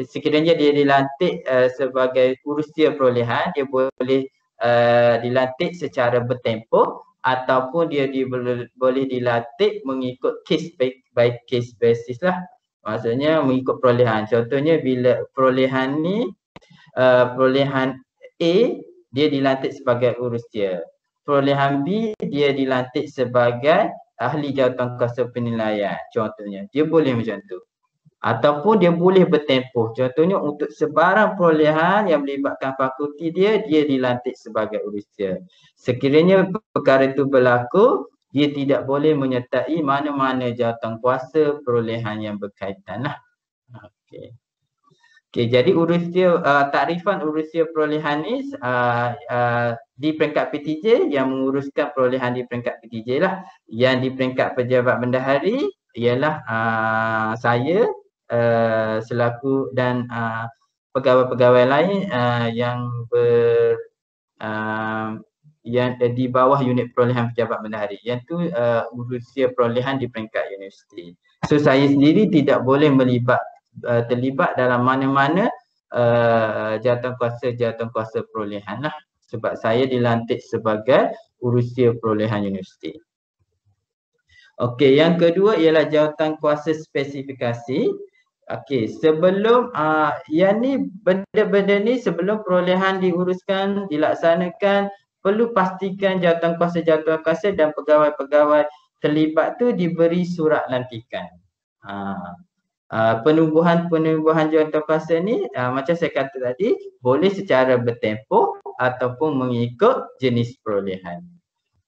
sekiranya dia dilantik sebagai urustia perolehan, dia boleh dilantik secara bertempoh ataupun dia boleh dilantik mengikut case by case basis lah. Maksudnya mengikut perolehan. Contohnya bila perolehan ni perolehan A dia dilantik sebagai urus dia. Perolehan B dia dilantik sebagai ahli jawatankuasa penilaian. Contohnya dia boleh macam tu. Ataupun dia boleh bertempoh. Contohnya untuk sebarang perolehan yang melibatkan fakulti dia dilantik sebagai urus dia. Sekiranya perkara itu berlaku, dia tidak boleh menyertai mana-mana jawatankuasa perolehan yang berkaitan lah. Okey. Okey, jadi urusia takrifan urusia perolehan ni di peringkat PTJ yang menguruskan perolehan di peringkat PTJ lah. Yang di peringkat pejabat bendahari ialah saya selaku dan pegawai-pegawai lain yang yang di bawah unit perolehan pejabat bendahari. Yang tu urusia perolehan di peringkat universiti. So saya sendiri tidak boleh terlibat dalam mana-mana jawatankuasa perolehan lah. Sebab saya dilantik sebagai urusia perolehan universiti. Okey, yang kedua ialah jawatankuasa spesifikasi. Okey, sebelum yang ni benda-benda ni sebelum perolehan diuruskan, dilaksanakan, perlu pastikan jawatankuasa dan pegawai-pegawai terlibat tu diberi surat lantikan. Penumbuhan jawatankuasa ni macam saya kata tadi boleh secara bertempoh ataupun mengikut jenis perolehan.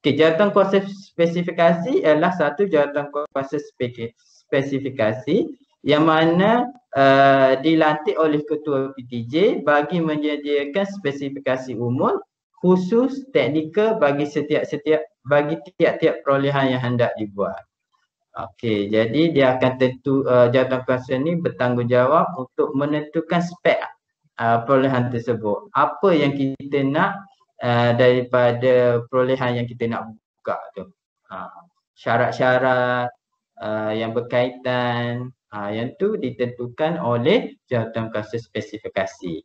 Okey, jawatankuasa spesifikasi adalah satu jawatankuasa spesifikasi yang mana dilantik oleh ketua PTJ bagi menyediakan spesifikasi umum khusus teknikal bagi tiap-tiap perolehan yang hendak dibuat. Okey, jadi dia akan tentu jawatankuasa ni bertanggungjawab untuk menentukan spek perolehan tersebut. Apa yang kita nak daripada perolehan yang kita nak buka tu. Syarat-syarat yang berkaitan yang tu ditentukan oleh jawatankuasa spesifikasi.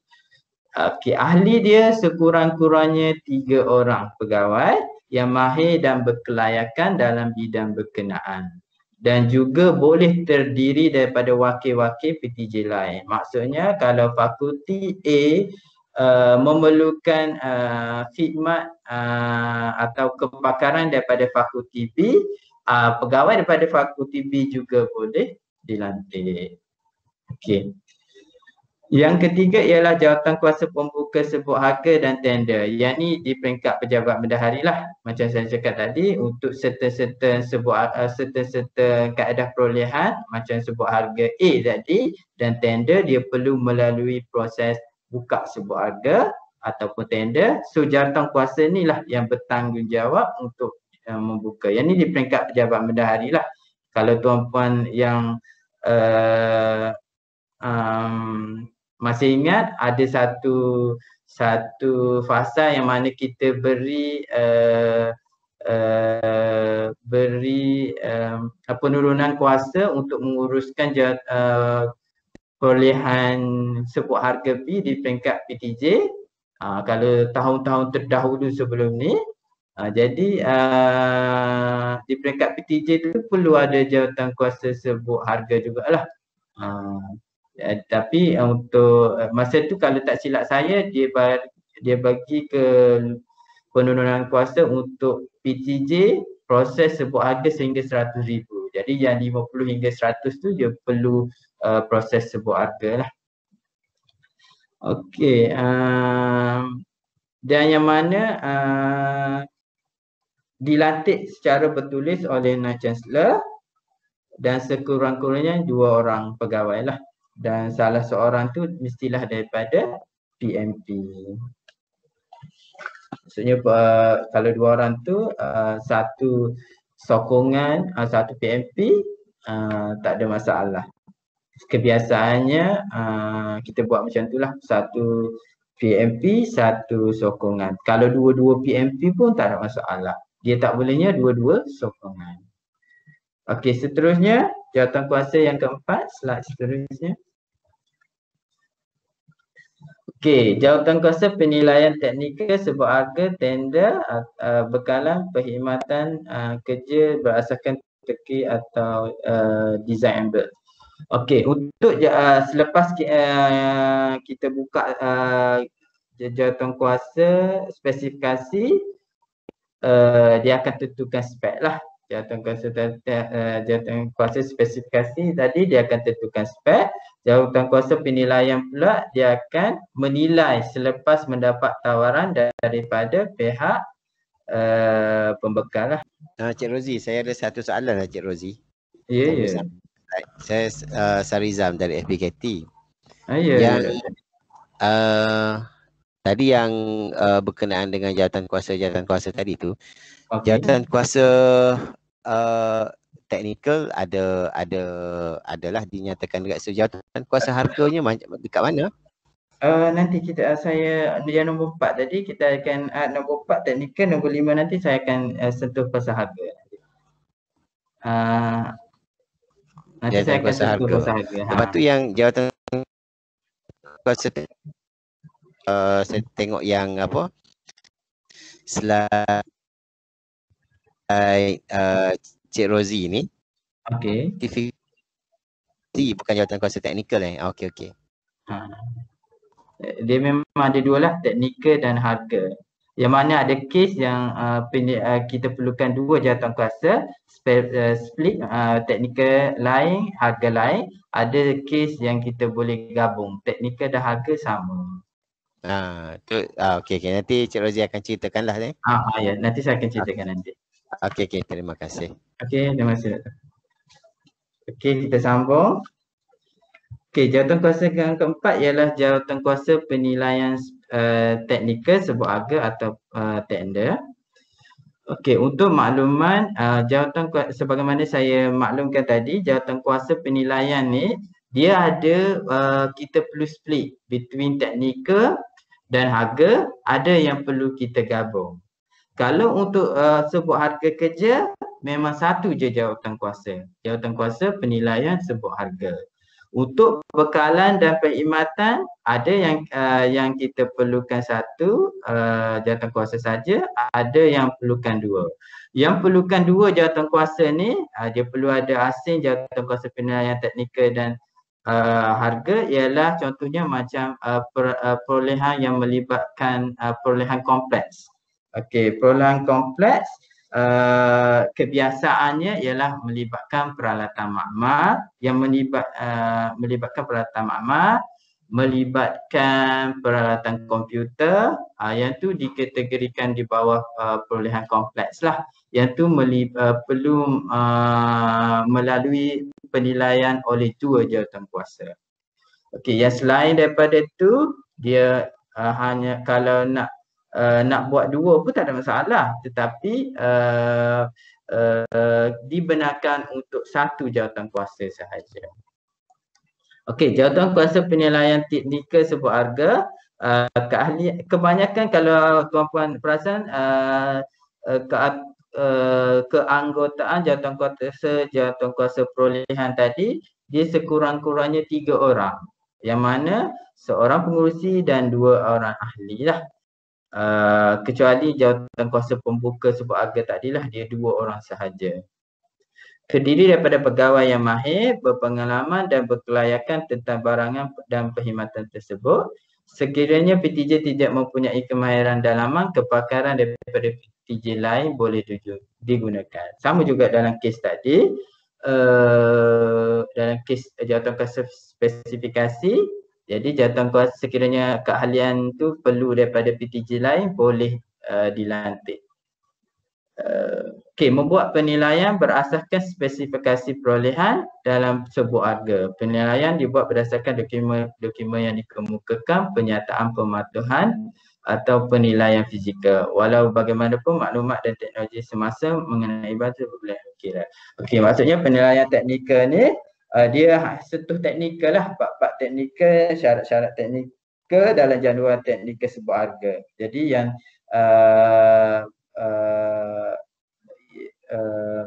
Okey, ahli dia sekurang-kurangnya 3 orang pegawai yang mahir dan berkelayakan dalam bidang berkenaan. Dan juga boleh terdiri daripada wakil-wakil PTJ lain. Maksudnya kalau fakulti A memerlukan khidmat atau kepakaran daripada fakulti B, pegawai daripada fakulti B juga boleh dilantik. Okey. Yang ketiga ialah jawatankuasa pembuka sebut harga dan tender. Yang ni di peringkat pejabat bendahari lah. Macam saya cakap tadi, untuk serta-serta kaedah perolehan macam sebut harga A tadi dan tender, dia perlu melalui proses buka sebut harga ataupun tender. So jawatankuasa ni lah yang bertanggungjawab untuk membuka. Yang ni di peringkat pejabat bendahari lah. Kalau tuan-puan yang masih ingat, ada satu fasa yang mana kita beri penurunan kuasa untuk menguruskan perolehan sebut harga B di peringkat PTJ. Kalau tahun-tahun terdahulu sebelum ni, jadi di peringkat PTJ tu perlu ada jawatankuasa sebut harga jugalah. Tapi untuk masa tu kalau tak silap saya, dia bagi ke penurunan kuasa untuk PTJ proses sebut harga sehingga 100,000. Jadi yang 50 hingga 100 tu dia perlu proses sebut harga lah. Okey, dan yang mana dilantik secara bertulis oleh Non Chancellor dan sekurang-kurangnya 2 orang pegawai lah. Dan salah seorang tu mestilah daripada PMP. Maksudnya kalau 2 orang tu satu sokongan, satu PMP, tak ada masalah. Kebiasaannya kita buat macam tu lah. Satu PMP, satu sokongan. Kalau dua-dua PMP pun tak ada masalah. Dia tak bolehnya dua-dua sokongan. Okey, seterusnya jawatankuasa yang keempat, slide seterusnya. Okey, jawatankuasa penilaian teknikal sebut harga tender bekalan perkhidmatan kerja berasaskan teki atau design and build. Okey, untuk selepas kita buka jawatankuasa spesifikasi, dia akan tentukan spek lah. Jawatankuasa spesifikasi tadi dia akan tentukan spek. Jawatankuasa penilaian pula dia akan menilai selepas mendapat tawaran daripada pihak pembekal lah. Cik Rozi, saya ada satu soalan lah Cik Rozi. Ya, ya. Saya Sarizam dari FBKT. Ya, Yang tadi yang berkenaan dengan jawatan kuasa tadi tu, jawatan kuasa teknikal adalah dinyatakan dekat jawatan kuasa harganya dekat mana? Nanti saya yang nombor 4 tadi kita akan nombor 4 teknikal, nombor 5 nanti saya akan sentuh pasal harga. Nanti saya akan sentuh pasal harga. Lepas tu yang jawatan kuasa saya tengok yang apa? Slide Cik Rozi ni. Okey. Bukan jawatan kuasa teknikal okey. Dia memang ada dua lah, teknikal dan harga. Yang mana ada kes yang kita perlukan dua jawatan kuasa, split teknikal lain, harga lain. Ada kes yang kita boleh gabung, teknikal dan harga sama. Okey. Nanti Cik Rozi akan ceritakanlah ni. Ya, nanti saya akan ceritakan nanti. Okey, terima kasih. Okey, terima kasih. Okey, kita sambung. Okey, jawatan kuasa yang keempat ialah jawatan kuasa penilaian teknikal sebuah harga atau tender. Okey, untuk makluman jawatan kuasa, sebagaimana saya maklumkan tadi, jawatan kuasa penilaian ni dia ada kita perlu split between teknikal dan harga, ada yang perlu kita gabung. Kalau untuk sebuah harga kerja, memang satu je jawatan kuasa penilaian sebuah harga. Untuk bekalan dan perkhidmatan, ada yang kita perlukan satu jawatan kuasa saja, ada yang perlukan dua. Yang perlukan dua jawatan kuasa ni, dia perlu ada asing jawatan kuasa penilaian teknikal dan harga, ialah contohnya macam perolehan yang melibatkan perolehan kompleks. Okey, perolehan kompleks kebiasaannya ialah melibatkan peralatan makmal, yang melibatkan peralatan makmal, melibatkan peralatan komputer, yang tu dikategorikan di bawah perolehan kompleks lah. Yang tu perlu melalui penilaian oleh dua jawatan kuasa. Okey, yang selain daripada tu, dia hanya kalau nak buat dua pun tak ada masalah, tetapi dibenarkan untuk satu jawatan kuasa sahaja. Okey, jawatan kuasa penilaian teknikal sebuah harga, kebanyakan kalau tuan-puan perasan keanggotaan jawatan kuasa perolehan tadi, dia sekurang-kurangnya 3 orang, yang mana seorang pengurusi dan 2 orang ahli lah. Kecuali jawatan kuasa pembuka sebuah harga tadilah, dia 2 orang sahaja. Terdiri daripada pegawai yang mahir, berpengalaman dan berkelayakan tentang barangan dan perkhidmatan tersebut. Sekiranya PTJ tidak mempunyai kemahiran dalaman, kepakaran daripada PTJ lain boleh digunakan. Sama juga dalam kes tadi, dalam kes jawatan kuasa spesifikasi, jadi jawatan kuasa sekiranya keahlian tu perlu daripada PTJ lain, boleh dilantik. Okey, membuat penilaian berasaskan spesifikasi perolehan dalam sebuah harga. Penilaian dibuat berdasarkan dokumen yang dikemukakan, pernyataan pematuhan atau penilaian fizikal. Walau bagaimanapun maklumat dan teknologi semasa mengenai bahan boleh kira. Okey, maksudnya penilaian teknikal ni dia sentuh teknikal lah, bab-bab teknikal, syarat-syarat teknikal dalam jadual teknikal sebuah harga. Jadi yang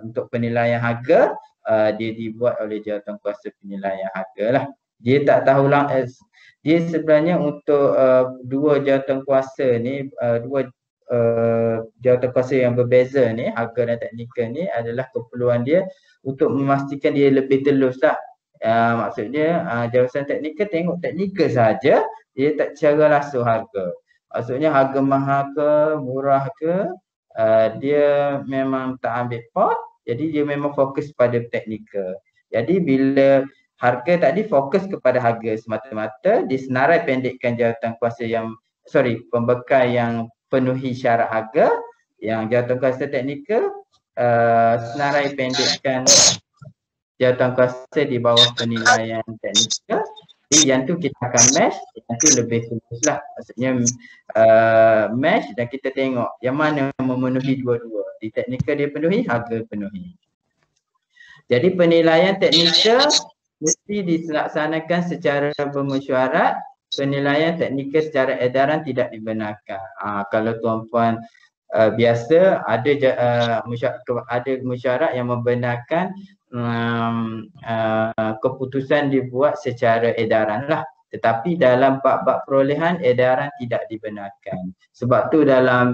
untuk penilaian harga, dia dibuat oleh jawatan kuasa penilaian harga lah. Dia tak tahu dia sebenarnya untuk dua jawatan kuasa ni, dua jawatan kuasa yang berbeza ni, harga dan teknikal ni adalah keperluan dia untuk memastikan dia lebih telus lah. Maksudnya jawatan teknikal tengok teknikal saja, dia tak secara langsung harga. Maksudnya harga mahal ke, murah ke, dia memang tak ambil part, jadi dia memang fokus pada teknikal. Jadi bila harga tadi fokus kepada harga semata-mata, disenarai pendekkan jawatan kuasa pembekal yang penuhi syarat harga, yang jawatan kuasa teknikal senarai pendekkan jawatan kuasa di bawah penilaian teknikal. Jadi yang tu kita akan match, yang tu lebih tulus lah. Maksudnya match dan kita tengok yang mana memenuhi dua-dua. Di teknikal dia penuhi, harga penuhi. Jadi penilaian teknikal mesti dilaksanakan secara bermesyuarat. Penilaian teknikal secara edaran tidak dibenarkan. Kalau tuan-puan biasa ada mesyuarat yang membenarkan keputusan dibuat secara edaran lah. Tetapi dalam bab-bab perolehan edaran tidak dibenarkan. Sebab tu dalam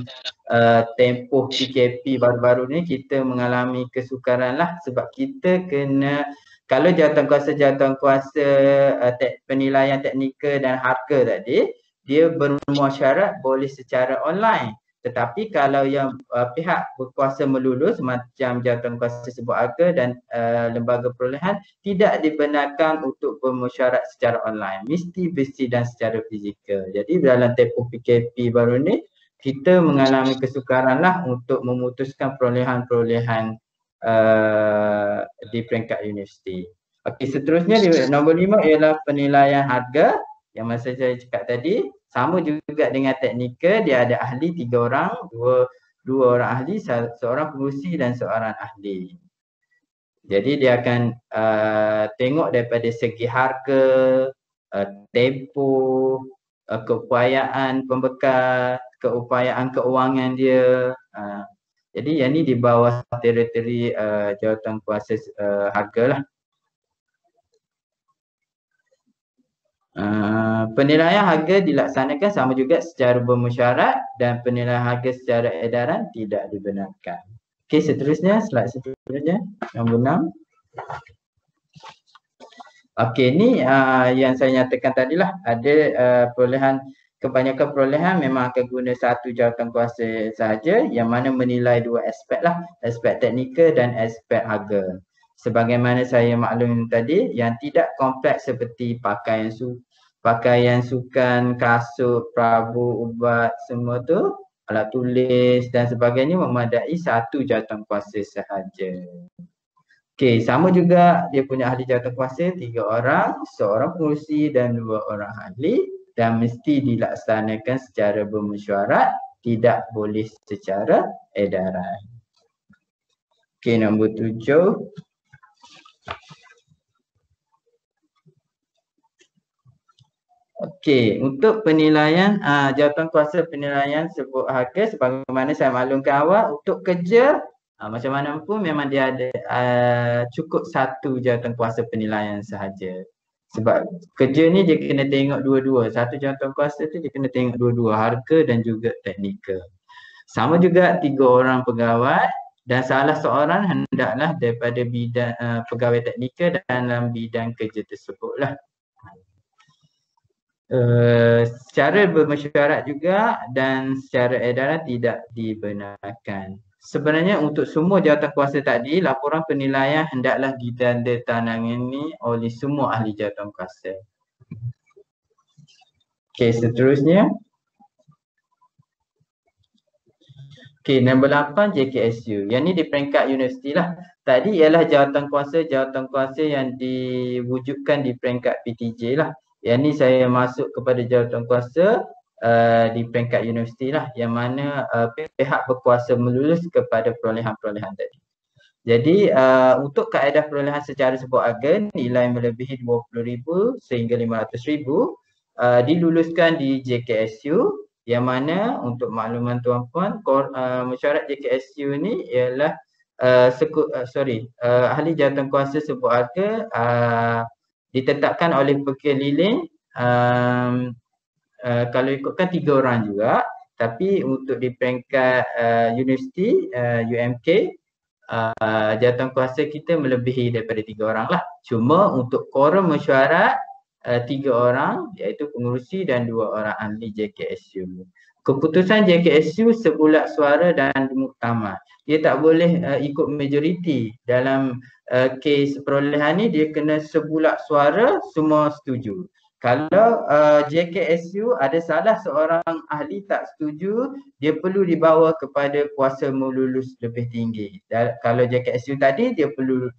tempoh PKP baru-baru ni kita mengalami kesukaran lah, sebab kita kena, kalau jawatan kuasa penilaian teknikal dan harga tadi, dia bermusyarat boleh secara online. Tetapi kalau yang pihak berkuasa melulus macam jawatan kuasa sebut harga dan lembaga perolehan, tidak dibenarkan untuk bermusyarat secara online, mesti dan secara fizikal. Jadi dalam tempoh PKP baru ni kita mengalami kesukaran lah untuk memutuskan perolehan-perolehan di peringkat universiti. Okey, seterusnya nombor 5 ialah penilaian harga yang masa saya cakap tadi. Sama juga dengan teknikal, dia ada ahli 3 orang, dua orang ahli, seorang pengurusi dan seorang ahli. Jadi dia akan tengok daripada segi harga, tempoh, keupayaan pembekal, keupayaan keuangan dia. Jadi yang ni di bawah teritori jawatan kuasa harga lah. Penilaian harga dilaksanakan sama juga secara bermusyarat dan penilaian harga secara edaran tidak dibenarkan. Okey, seterusnya, slide seterusnya, nombor 6. Okey, ni yang saya nyatakan tadilah, ada perolehan, kebanyakan perolehan memang akan guna satu jawatan kuasa sahaja yang mana menilai dua aspek lah, aspek teknikal dan aspek harga. Sebagaimana saya maklum tadi, yang tidak kompleks seperti pakaian sukan, kasut, prabu, ubat, semua tu, alat tulis dan sebagainya memadai satu jawatan kuasa sahaja. Okey, sama juga dia punya ahli jawatan kuasa 3 orang, seorang pengurusi dan 2 orang ahli, dan mesti dilaksanakan secara bermesyuarat, tidak boleh secara edaran. Okey, nombor 7. Okey, untuk penilaian jawatan kuasa penilaian sebut harga, sebagaimana saya maklumkan awal, untuk kerja macam mana pun memang dia ada cukup satu jawatan kuasa penilaian sahaja. Sebab kerja ni dia kena tengok dua-dua, satu jawatan kuasa tu dia kena tengok dua-dua, harga dan juga teknikal. Sama juga 3 orang pegawai dan salah seorang hendaklah daripada bidang pegawai teknikal dalam bidang kerja tersebutlah. Secara bermesyuarat juga dan secara edaran tidak dibenarkan. Sebenarnya untuk semua jawatan kuasa tadi, laporan penilaian hendaklah ditandatangani oleh semua ahli jawatan kuasa. Okey, seterusnya. Okey, nombor 8 JKSU. Yang ni di peringkat universiti lah. Tadi ialah jawatan kuasa yang diwujudkan di peringkat PTJ lah. Yang ni saya masuk kepada jawatan kuasa di peringkat universiti lah, yang mana pihak berkuasa melulus kepada perolehan-perolehan tadi. Jadi untuk kaedah perolehan secara sebut harga, nilai melebihi 20,000 sehingga 500,000 diluluskan di JKSU, yang mana untuk makluman tuan-puan, mesyuarat JKSU ni ialah ahli jawatan kuasa sebut harga ditetapkan oleh pekeliling, kalau ikutkan 3 orang juga, tapi untuk di peringkat universiti UMK jawatankuasa kita melebihi daripada 3 orang lah. Cuma untuk quorum mesyuarat 3 orang iaitu pengerusi dan 2 orang ahli JKSU. Keputusan JKSU sebulat suara dan muktamar. Dia tak boleh ikut majoriti. Dalam kes perolehan ni dia kena sebulat suara semua setuju. Kalau JKSU ada salah seorang ahli tak setuju, dia perlu dibawa kepada kuasa melulus lebih tinggi. Dan kalau JKSU tadi dia perlu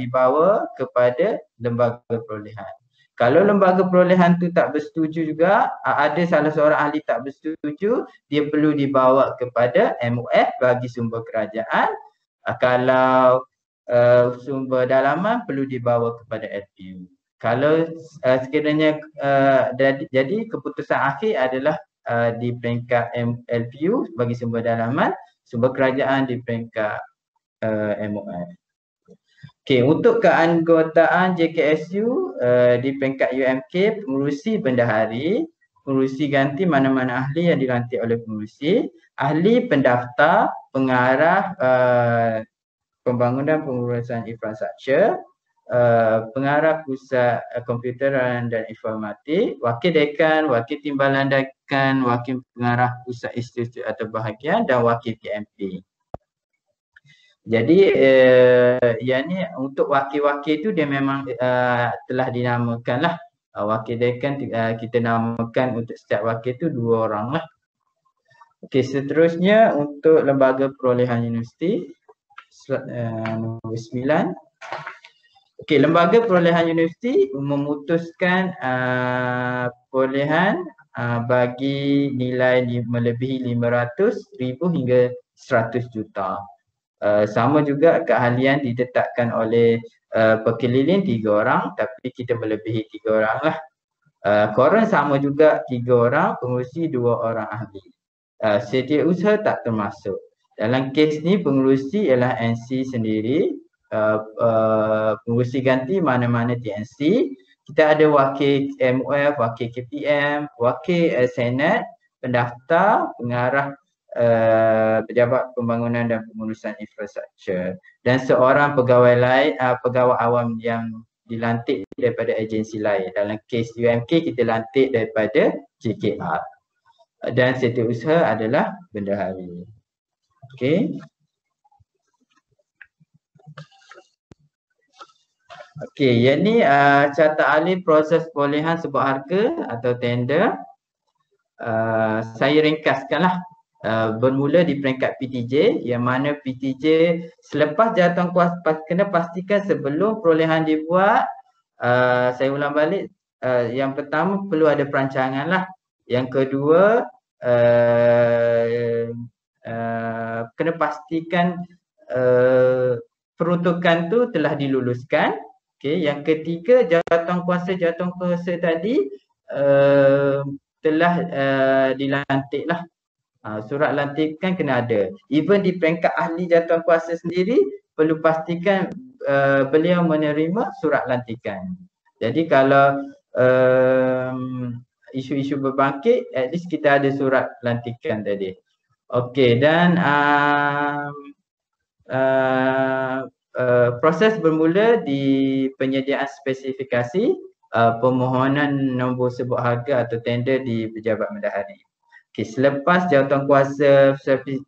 dibawa kepada lembaga perolehan. Kalau lembaga perolehan tu tak bersetuju juga, ada salah seorang ahli tak bersetuju, dia perlu dibawa kepada MOF bagi sumber kerajaan. Kalau sumber dalaman perlu dibawa kepada LPU. Kalau sekiranya jadi keputusan akhir adalah di peringkat LPU bagi sumber dalaman, sumber kerajaan di peringkat MOF. Okey, untuk keanggotaan JKSU di peringkat UMK, pengurusi bendahari, pengurusi ganti mana-mana ahli yang dilantik oleh pengurusi, ahli pendaftar, pengarah pembangunan pengurusan infrastruktur, pengarah pusat komputeran dan informatik, wakil dekan, wakil timbalan dekan, wakil pengarah pusat institut atau bahagian dan wakil PMP. Jadi yang ni untuk wakil-wakil tu dia memang telah dinamakan lah. Wakil dekan kita namakan untuk setiap wakil tu 2 orang lah. Okey, seterusnya untuk lembaga perolehan universiti nombor 9. Okey, lembaga perolehan universiti memutuskan perolehan bagi nilai melebihi 500,000 hingga 100 juta. Sama juga keahlian ditetapkan oleh pekeliling 3 orang tapi kita melebihi 3 orang lah. Quorum sama juga 3 orang, pengurusi 2 orang ahli. Setiausaha tak termasuk. Dalam kes ni pengurusi ialah NC sendiri, pengurusi ganti mana-mana TNC. Kita ada wakil MOF, wakil KPM, wakil Senat, pendaftar, pengarah pejabat pembangunan dan pengurusan infrastruktur dan seorang pegawai lain, pegawai awam yang dilantik daripada agensi lain. Dalam kes UMK kita lantik daripada JKR dan setiausaha adalah bendahari. Okey. Okey, yang ni carta alih proses perolehan sebuah harga atau tender. Saya ringkaskanlah. Bermula di peringkat PTJ, yang mana PTJ selepas jawatankuasa kena pastikan sebelum perolehan dibuat, saya ulang balik, yang pertama perlu ada perancangan lah. Yang kedua kena pastikan peruntukan tu telah diluluskan. Okay. Yang ketiga, jawatankuasa tadi telah dilantik lah. Surat lantikan kena ada. Even di peringkat ahli jawatankuasa sendiri perlu pastikan beliau menerima surat lantikan. Jadi kalau isu-isu berbangkit, at least kita ada surat lantikan tadi. Okey, dan proses bermula di penyediaan spesifikasi permohonan nombor sebuah harga atau tender di pejabat bendahari. Okay, selepas jawatankuasa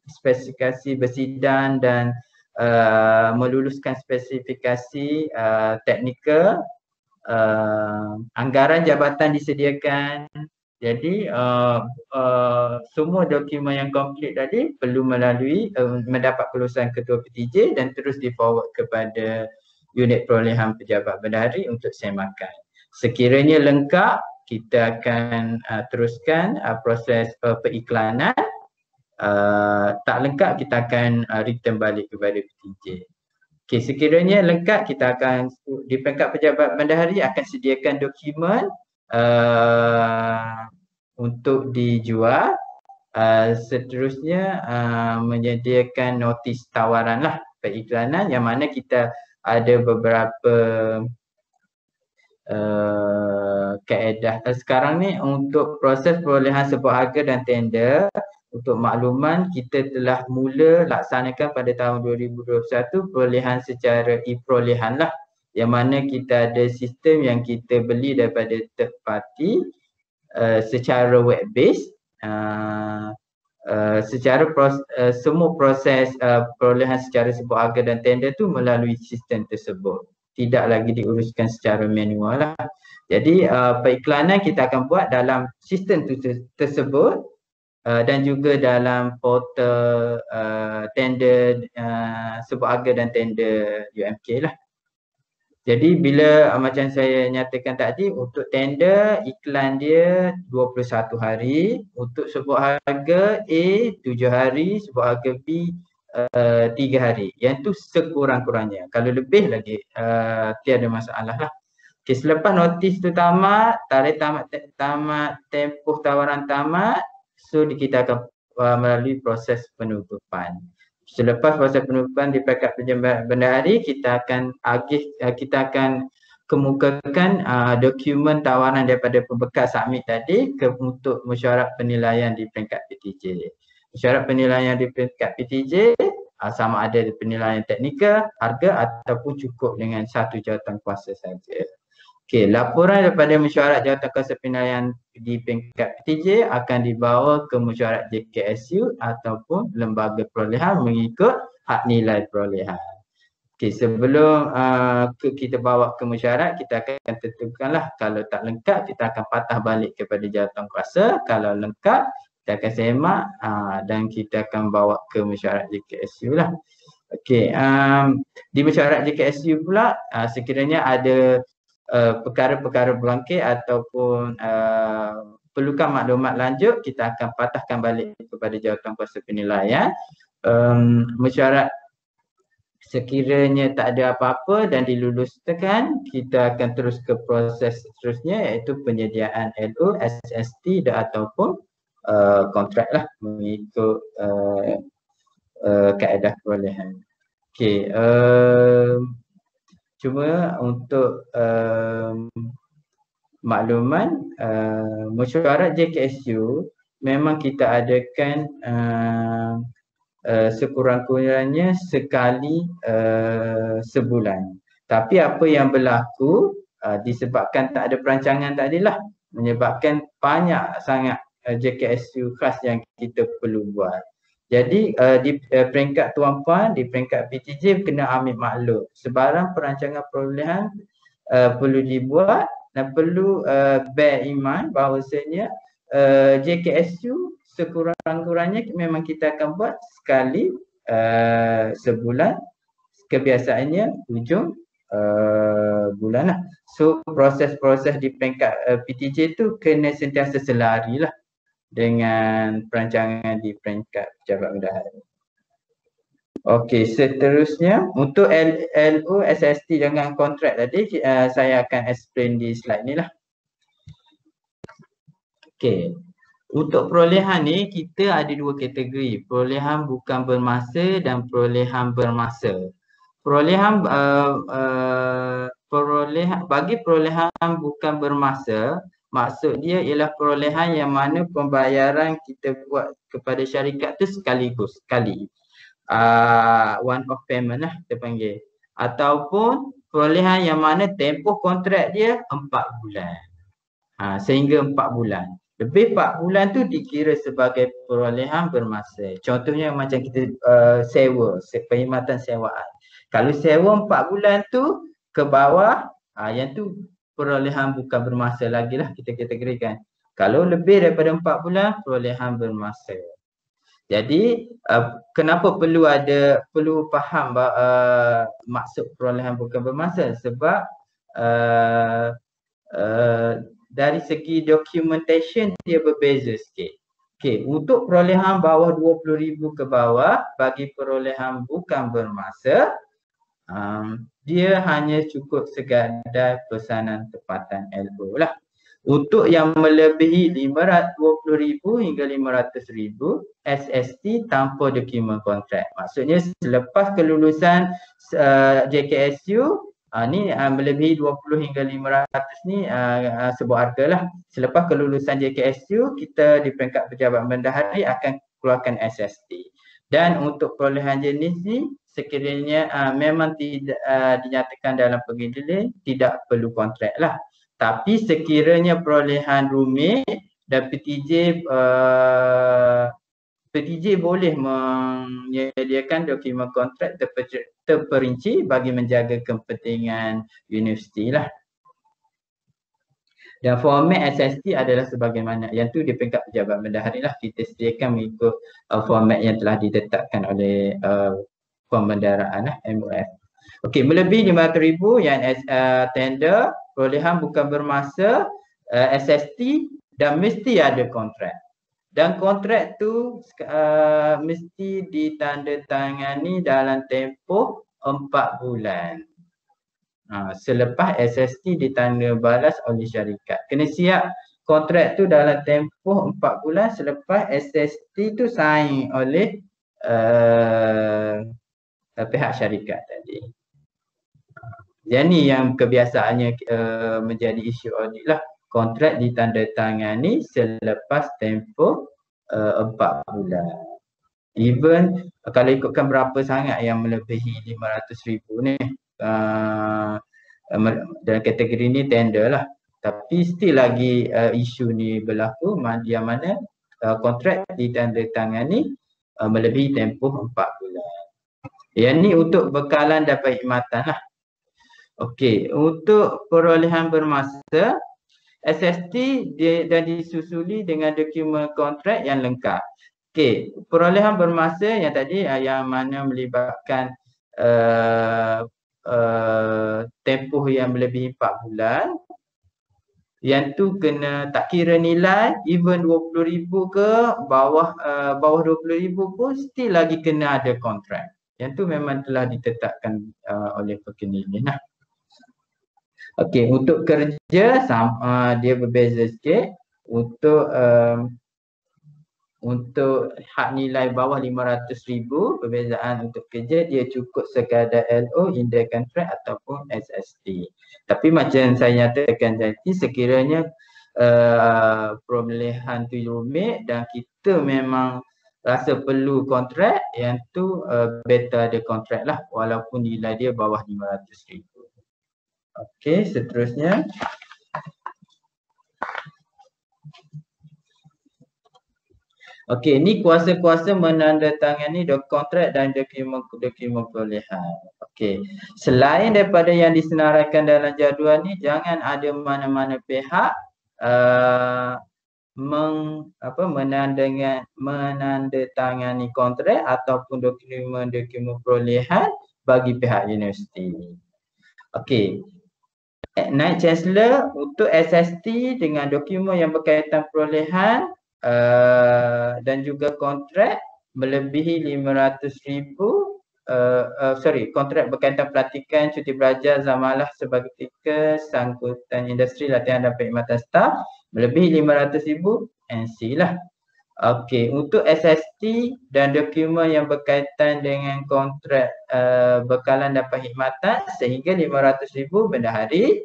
spesifikasi bersidang dan meluluskan spesifikasi teknikal, anggaran jabatan disediakan. Jadi semua dokumen yang komplit tadi perlu melalui mendapat kelulusan ketua PTJ dan terus di-forward kepada unit perolehan pejabat bendahari untuk semakan. Sekiranya lengkap, kita akan teruskan proses periklanan. Tak lengkap, kita akan return balik kepada PTJ. Okay, sekiranya lengkap, kita akan di peringkat pejabat bendahari akan sediakan dokumen untuk dijual. Seterusnya menyediakan notis tawaran lah periklanan, yang mana kita ada beberapa kaedah sekarang ni untuk proses perolehan sebuah harga dan tender. untuk makluman, kita telah mula laksanakan pada tahun 2021 perolehan secara e-perolehan lah, yang mana kita ada sistem yang kita beli daripada third party secara web based, secara semua proses perolehan secara sebuah harga dan tender tu melalui sistem tersebut, tidak lagi diuruskan secara manual lah. Jadi periklanan kita akan buat dalam sistem tersebut dan juga dalam portal tender sebuah harga dan tender UMK lah. Jadi bila macam saya nyatakan tadi, untuk tender iklan dia 21 hari, untuk sebuah harga A 7 hari, sebuah harga B 3 hari. Yang tu sekurang-kurangnya. Kalau lebih lagi tiada masalah lah. Okay, selepas notis tu tamat, tarikh tamat tempoh tawaran tamat, so kita akan melalui proses penutupan. Selepas proses penutupan di peringkat bendahari, kita akan kemukakan dokumen tawaran daripada pembekal submit tadi untuk mesyuarat penilaian di peringkat PTJ. Mesyuarat penilaian di peringkat PTJ sama ada penilaian teknikal, harga ataupun cukup dengan satu jawatankuasa saja. Okey, laporan daripada mesyuarat jawatankuasa penilaian di peringkat PTJ akan dibawa ke mesyuarat JKSU ataupun lembaga perolehan mengikut hak nilai perolehan. Okey, sebelum kita bawa ke mesyuarat, kita akan tentukanlah, kalau tak lengkap kita akan patah balik kepada jawatankuasa, kalau lengkap kita akan semak dan kita akan bawa ke mesyuarat JKSU lah. Okey, di mesyuarat JKSU pula sekiranya ada perkara-perkara berangkit ataupun perlukan maklumat lanjut, kita akan patahkan balik kepada jawatankuasa penilaian. Mesyuarat sekiranya tak ada apa-apa dan diluluskan, kita akan terus ke proses seterusnya, iaitu penyediaan LO, SST ataupun kontrak lah mengikut kaedah perolehan. Okey, cuma untuk makluman, mesyuarat JKSU memang kita adakan sekurang-kurangnya sekali sebulan. Tapi apa yang berlaku disebabkan tak ada perancangan tadilah, menyebabkan banyak sangat JKSU khas yang kita perlu buat. Jadi di peringkat tuan-puan, di peringkat PTJ kena ambil maklum, sebarang perancangan perolehan perlu dibuat dan perlu bear in mind bahawasanya JKSU sekurang-kurangnya memang kita akan buat sekali sebulan, kebiasaannya hujung bulan lah. So proses-proses di peringkat PTJ tu kena sentiasa selari lah dengan perancangan di peringkat pejabat bendahara. Okey, seterusnya untuk LO, SST dengan kontrak tadi saya akan explain di slide ni lah. Okey, untuk perolehan ni kita ada dua kategori, perolehan bukan bermasa dan perolehan bermasa. Perolehan bagi perolehan bukan bermasa, maksud dia ialah perolehan yang mana pembayaran kita buat kepada syarikat tu sekali. One off payment lah kita panggil. Ataupun perolehan yang mana tempoh kontrak dia 4 bulan. Sehingga 4 bulan. Lebih 4 bulan tu dikira sebagai perolehan bermasa. Contohnya macam kita sewa, perkhidmatan sewaan. Kalau sewa 4 bulan tu ke bawah, yang tu perolehan bukan bermasa lagi lah kita kategorikan. Kalau lebih daripada 4 bulan, perolehan bermasa. Jadi kenapa perlu faham maksud perolehan bukan bermasa? Sebab dari segi documentation dia berbeza sikit. Okey, untuk perolehan bawah 20,000 ke bawah, bagi perolehan bukan bermasa, dia hanya cukup sekadar pesanan tempatan LO lah. Untuk yang melebihi 520,000 hingga 500,000 SST tanpa dokumen kontrak. Maksudnya selepas kelulusan JKSU, ni melebihi 20 hingga 500 ni sebuah harga lah. Selepas kelulusan JKSU, kita di peringkat pejabat bendahari akan keluarkan SST. Dan untuk perolehan jenis ni sekiranya memang tidak dinyatakan dalam pengadilan, tidak perlu kontrak lah. Tapi sekiranya perolehan rumit dan PTJ boleh menyediakan dokumen kontrak terperinci bagi menjaga kepentingan universiti lah. Dan format SST adalah sebagaimana yang tu di peringkat pejabat bendahari lah, kita sediakan mengikut format yang telah ditetapkan oleh Pembendaraan lah, MOF. Okey, melebihi 500,000 yang tender, perolehan bukan bermasa, SST dan mesti ada kontrak. Dan kontrak tu mesti ditandatangani dalam tempoh 4 bulan. Selepas SST ditanda balas oleh syarikat. Kena siap kontrak tu dalam tempoh 4 bulan selepas SST tu sign oleh pihak syarikat tadi. Yang ni yang kebiasaannya menjadi isu audit lah. Kontrak ditandatangani selepas tempoh 4 bulan. Even kalau ikutkan berapa sangat yang melebihi 500,000 ni, dalam kategori ni tender lah. Tapi still lagi isu ni berlaku yang mana kontrak ditandatangani melebihi tempoh 4 bulan. Yang ni untuk bekalan dan perkhidmatan lah. Okey, untuk perolehan bermasa, SST dah disusuli dengan dokumen kontrak yang lengkap. Okey, perolehan bermasa yang tadi yang mana melibatkan tempoh yang melebihi 4 bulan, yang tu kena tak kira nilai, even 20,000 ke bawah 20,000 pun still lagi kena ada kontrak. Yang tu memang telah ditetapkan oleh pekenilin lah. Okey, untuk kerja dia berbeza sikit. Untuk hak nilai bawah 500,000, perbezaan untuk kerja dia cukup sekadar LO, index kontrak ataupun SST. Tapi macam saya nyatakan tadi, sekiranya perolehan tu rumit dan kita memang rasa perlu kontrak, yang tu better ada kontrak lah walaupun nilai dia bawah 500,000. Okey, seterusnya. Okey, ni kuasa-kuasa menandatangani kontrak dan dokumen perolehan. Okey, selain daripada yang disenaraikan dalam jadual ni, jangan ada mana-mana pihak menandatangani kontrak ataupun dokumen perolehan bagi pihak universiti. Okey, Naib Chancellor untuk SST dengan dokumen yang berkaitan perolehan dan juga kontrak melebihi 500,000, kontrak berkaitan pelatihan, cuti belajar, zamalah sebagai ketika sangkutan industri, latihan dan perkhidmatan staf melebihi 500,000 NC lah. Okey, untuk SST dan dokumen yang berkaitan dengan kontrak bekalan dan perkhidmatan sehingga 500,000 bendahari.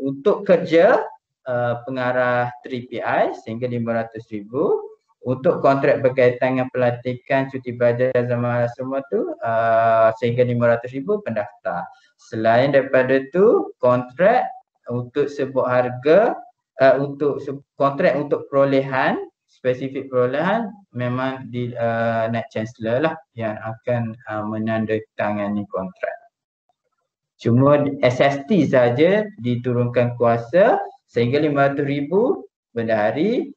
Untuk kerja pengarah 3PI sehingga 500,000. Untuk kontrak berkaitan dengan pelatihan, cuti belajar, zaman semua tu sehingga 500,000 pendaftar. Selain daripada tu, kontrak untuk sebuah harga, untuk kontrak untuk perolehan, spesifik perolehan memang di Naib Chancellor lah yang akan menandatangani kontrak. Cuma SST saja diturunkan kuasa sehingga 500,000 bendahari,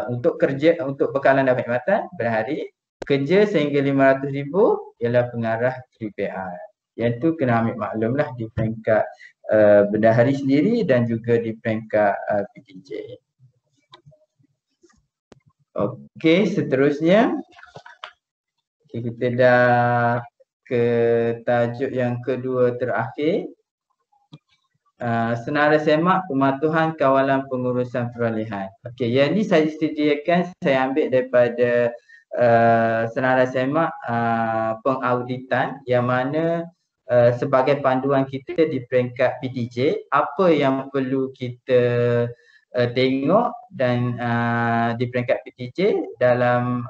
untuk kerja, untuk bekalan dan perkhidmatan bendahari. Kerja sehingga 500,000 ialah pengarah 3PI. Yang tu kena ambil maklum lah di peringkat bendahari sendiri dan juga di peringkat PTJ. Okey, seterusnya kita dah ke tajuk yang kedua terakhir. Senarai semak pematuhan kawalan pengurusan perolehan. Okey, yang ni saya sediakan, saya ambil daripada senarai semak pengauditan yang mana sebagai panduan kita di peringkat PTJ, apa yang perlu kita tengok dan di peringkat PTJ dalam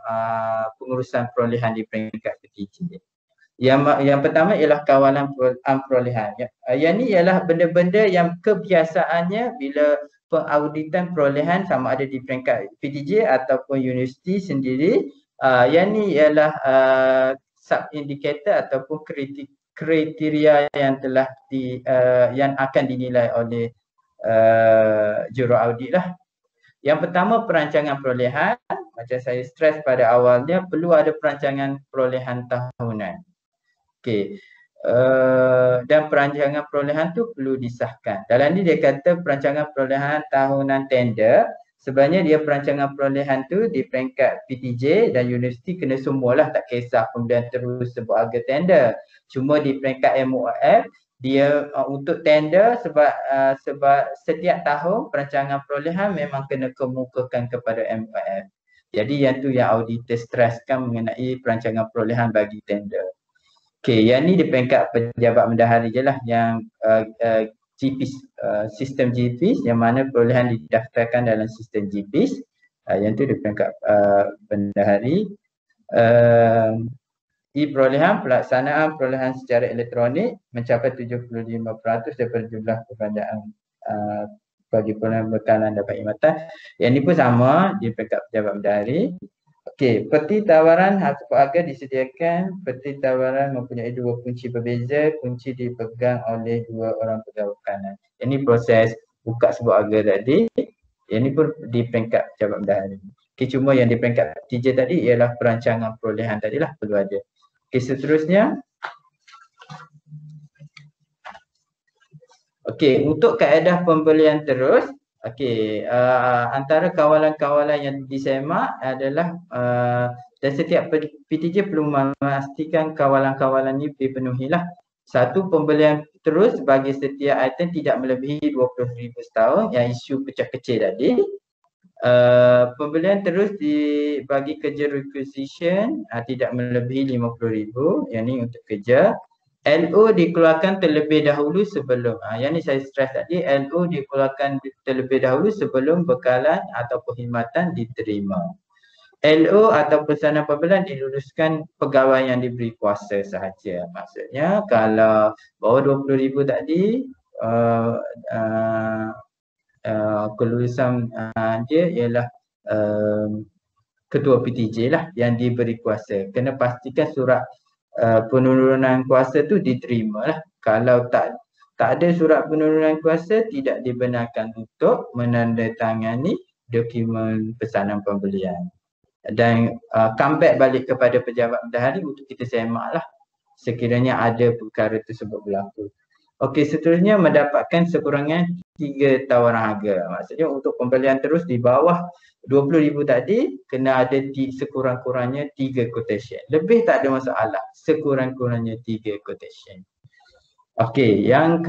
pengurusan perolehan di peringkat PTJ. Yang pertama ialah kawalan perolehan. Yang ni ialah benda-benda yang kebiasaannya bila pengauditan perolehan sama ada di peringkat PTJ ataupun universiti sendiri, yang ni ialah sub-indicator ataupun kriteria yang telah yang akan dinilai oleh juruaudit lah. Yang pertama, perancangan perolehan. Macam saya stress pada awalnya, perlu ada perancangan perolehan tahunan. Okey. Dan perancangan perolehan tu perlu disahkan. Dalam ni dia kata perancangan perolehan tahunan tender, sebenarnya dia perancangan perolehan tu di peringkat PTJ dan universiti kena semualah, tak kisah pembelian terus sebut harga tender. Cuma di peringkat MOF dia untuk tender sebab setiap tahun perancangan perolehan memang kena kemukakan kepada MOF. Jadi yang tu yang auditor stresskan mengenai perancangan perolehan bagi tender. Okey, yang ni di peringkat pejabat bendahari je lah, yang GPIS, sistem GPIS yang mana perolehan didaftarkan dalam sistem GPIS. Yang tu di peringkat bendahari. Perolehan, pelaksanaan perolehan secara elektronik mencapai 75% daripada jumlah perbelanjaan bagi perolehan bekalan dapat khidmatan. Yang ni pun sama di peringkat pejabat bendahari. Okey, peti tawaran sebuah harga disediakan. Peti tawaran mempunyai dua kunci berbeza. Kunci dipegang oleh dua orang pegawai bekalan. Ini proses buka sebuah harga tadi. Yang ni pun di peringkat pejabat bendahari. Okey, cuma yang di peringkat PTJ tadi ialah perancangan perolehan tadilah perlu ada. Okey, seterusnya. Okey, untuk kaedah pembelian terus. Okey, antara kawalan-kawalan yang disemak adalah dan setiap PTJ perlu memastikan kawalan-kawalan ini dipenuhilah. Satu, pembelian terus bagi setiap item tidak melebihi 20,000 setahun, yang isu pecah kecil tadi. Pembelian terus bagi kerja requisition tidak melebihi 50,000, yang ni untuk kerja. LO dikeluarkan terlebih dahulu sebelum, yang ni saya stress tadi, LO dikeluarkan terlebih dahulu sebelum bekalan atau perkhidmatan diterima. LO atau pesanan pembelian diluluskan pegawai yang diberi kuasa sahaja. Maksudnya kalau bawah 20,000 tadi, kelulusan dia ialah ketua PTJ lah yang diberi kuasa. Kena pastikan surat penurunan kuasa tu diterima lah. Kalau tak ada surat penurunan kuasa, tidak dibenarkan untuk menandatangani dokumen pesanan pembelian. Dan comeback balik kepada pejabat bendahari untuk kita semak lah sekiranya ada perkara tersebut berlaku. Okey, seterusnya mendapatkan sekurangnya 3 tawaran harga. Maksudnya untuk pembelian terus di bawah 20,000 tadi kena ada sekurang-kurangnya 3 quotation. Lebih tak ada masalah, sekurang-kurangnya 3 quotation. Okey, yang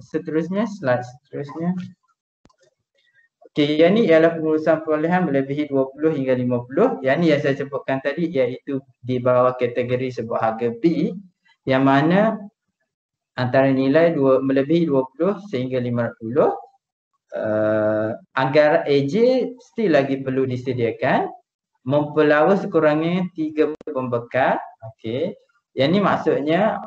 seterusnya, slide seterusnya. Okey, yang ni ialah pengurusan perolehan melebihi 20 hingga 50. Yang ni yang saya sebutkan tadi iaitu di bawah kategori sebuah harga B, yang mana antara nilai melebihi 20 sehingga 50. Anggaran AJ still lagi perlu disediakan. Mempelawa sekurangnya 3 pembekal. Okey. Yang ni maksudnya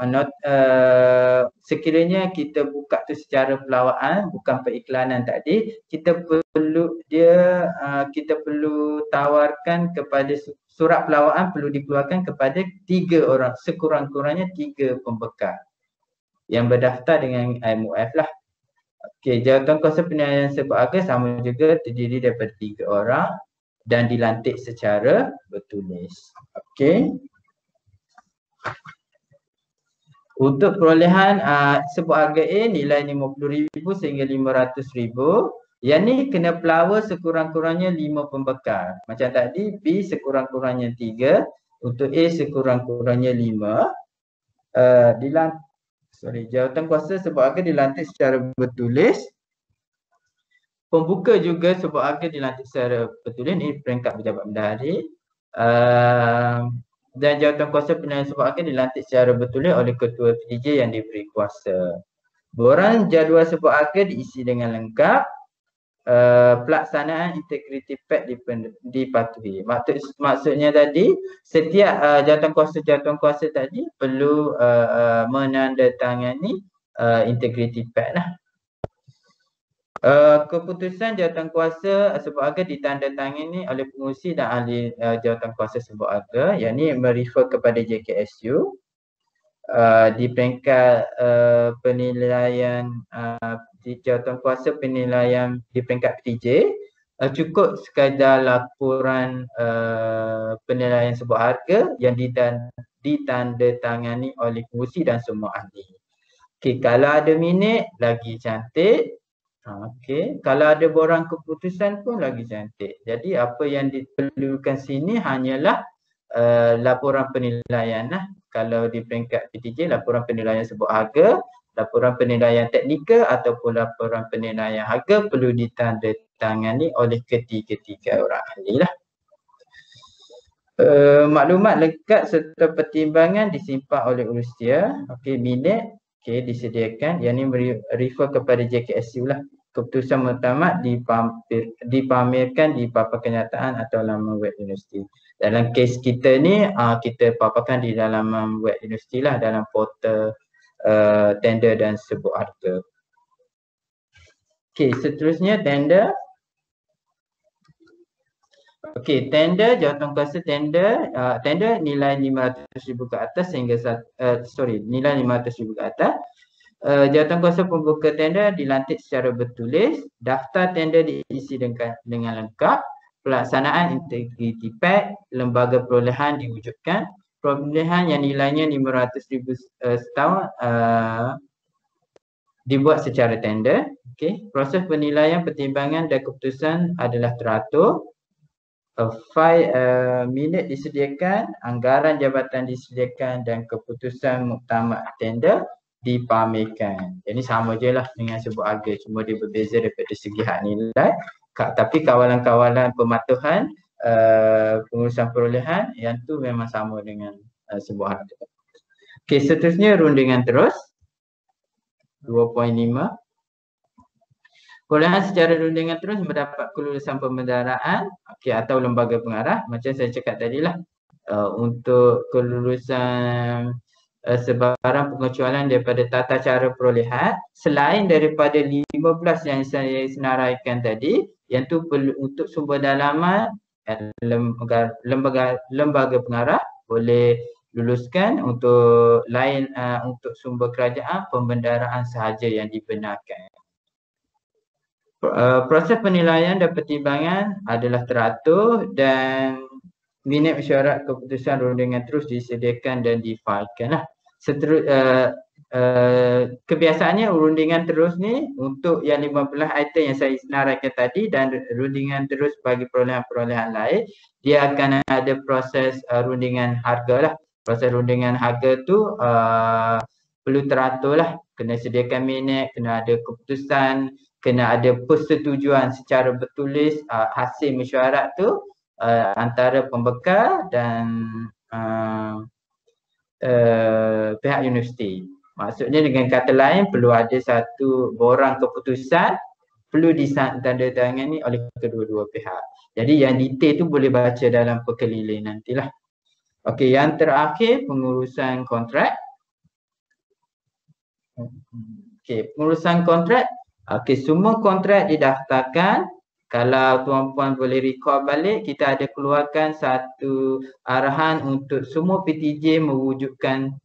sekiranya kita buka tu secara pelawaan, bukan periklanan tadi, kita perlu tawarkan kepada surat pelawaan perlu dikeluarkan kepada 3 orang, sekurang-kurangnya 3 pembekal yang berdaftar dengan MOF lah. Okey, jawatan kuasa penilaian sebut harga sama juga terdiri daripada 3 orang dan dilantik secara bertulis. Okey. Untuk perolehan sebut harga A nilai 50,000 sehingga 500,000. Yang ni kena pelawa sekurang-kurangnya 5 pembekal. Macam tadi B sekurang-kurangnya 3, untuk A sekurang-kurangnya 5. Jawatan kuasa sebut harga dilantik secara bertulis. Pembuka juga sebut harga dilantik secara bertulis, ini peringkat pejabat bendahari. Dan jawatan kuasa penilaian sebut harga dilantik secara bertulis oleh ketua PTJ yang diberi kuasa. Borang jadual sebut harga diisi dengan lengkap. pelaksanaan integrity pact dipatuhi. Maksudnya tadi setiap jawatan kuasa tadi perlu menandatangani integrity pact lah. Keputusan jawatan kuasa sebut harga ditandatangani oleh pengurusi dan ahli jawatan kuasa sebut harga, yang ini merefer kepada JKSU. Di peringkat penilaian di jawatan kuasa penilaian di peringkat PTJ, cukup sekadar laporan penilaian sebuah harga yang ditandatangani oleh pengurusi dan semua ahli. Okey, kalau ada minit lagi cantik. Okey, kalau ada borang keputusan pun lagi cantik. Jadi apa yang diperlukan sini hanyalah laporan penilaian lah. Kalau di peringkat PTJ, laporan penilaian sebuah harga, laporan penilaian teknikal ataupun laporan penilaian harga perlu ditandatangani oleh ketiga-tiga orang ahli lah. Maklumat lengkap serta pertimbangan disimpan oleh urusia. Okey, minit disediakan. Yang ini refer kepada JKSU lah. Keputusan muktamad dipamerkan di papan kenyataan atau laman web universiti. Dalam kes kita ni, kita paparkan di laman web universiti lah, dalam portal tender dan sebut harga. Okey, seterusnya tender. Okey, tender, jawatan kuasa tender, tender nilai 500,000 ke atas sehingga nilai 500,000 ke atas. Jawatan kuasa pembuka tender dilantik secara bertulis, daftar tender diisi dengan lengkap, pelaksanaan integrity pact, lembaga perolehan diwujudkan, perolehan yang nilainya 500,000 setahun dibuat secara tender. Okey, proses penilaian, pertimbangan dan keputusan adalah teratur. File minit disediakan, anggaran jabatan disediakan dan keputusan muktamad tender dipamerkan. Jadi sama je lah dengan sebut harga, cuma dia berbeza daripada segi hak nilai. Tapi kawalan-kawalan pematuhan pengurusan perolehan yang tu memang sama dengan sebut harga. Okey, seterusnya rundingan terus 2.5. Perolehan secara rundingan terus mendapat kelulusan pembendaraan atau lembaga pengarah. Macam saya cakap tadi lah, untuk kelulusan sebarang pengecualian daripada tata cara perolehan selain daripada 15 yang saya senaraikan tadi, yang tu perlu untuk sumber dalaman lembaga pengarah boleh luluskan, untuk lain untuk sumber kerajaan pembendaraan sahaja yang dibenarkan. Proses penilaian dan pertimbangan adalah teratur dan minit mesyuarat keputusan rundingan terus disediakan dan difailkan lah. Kebiasaannya rundingan terus ni untuk yang 15 item yang saya senaraikan tadi dan rundingan terus bagi perolehan-perolehan lain, dia akan ada proses rundingan harga lah. Proses rundingan harga tu perlu teratur lah, kena sediakan minit, kena ada keputusan, kena ada persetujuan secara bertulis hasil mesyuarat tu antara pembekal dan pihak universiti. Maksudnya dengan kata lain perlu ada satu borang keputusan perlu ditandatangani oleh kedua-dua pihak. Jadi yang detail tu boleh baca dalam perkeliling nantilah. Okey, yang terakhir pengurusan kontrak. Okey, pengurusan kontrak. Okey, semua kontrak didaftarkan. Kalau tuan-puan boleh recall balik, kita ada keluarkan satu arahan untuk semua PTJ mewujudkan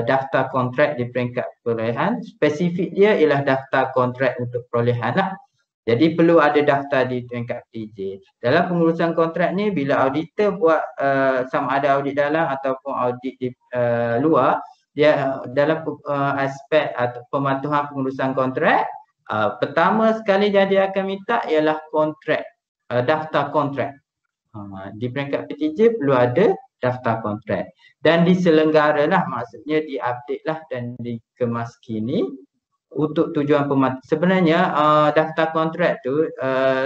daftar kontrak di peringkat perolehan. Spesifik dia ialah daftar kontrak untuk perolehan lah. Jadi perlu ada daftar di peringkat PTJ. Dalam pengurusan kontrak ni, bila auditor buat sama ada audit dalam ataupun audit di luar, dia dalam aspek atau pematuhan pengurusan kontrak, pertama sekali yang dia akan minta ialah kontrak, daftar kontrak. Di peringkat PTJ perlu ada daftar kontrak dan diselenggaralah, maksudnya diupdate lah dan dikemaskini untuk tujuan pematuhan. Sebenarnya daftar kontrak tu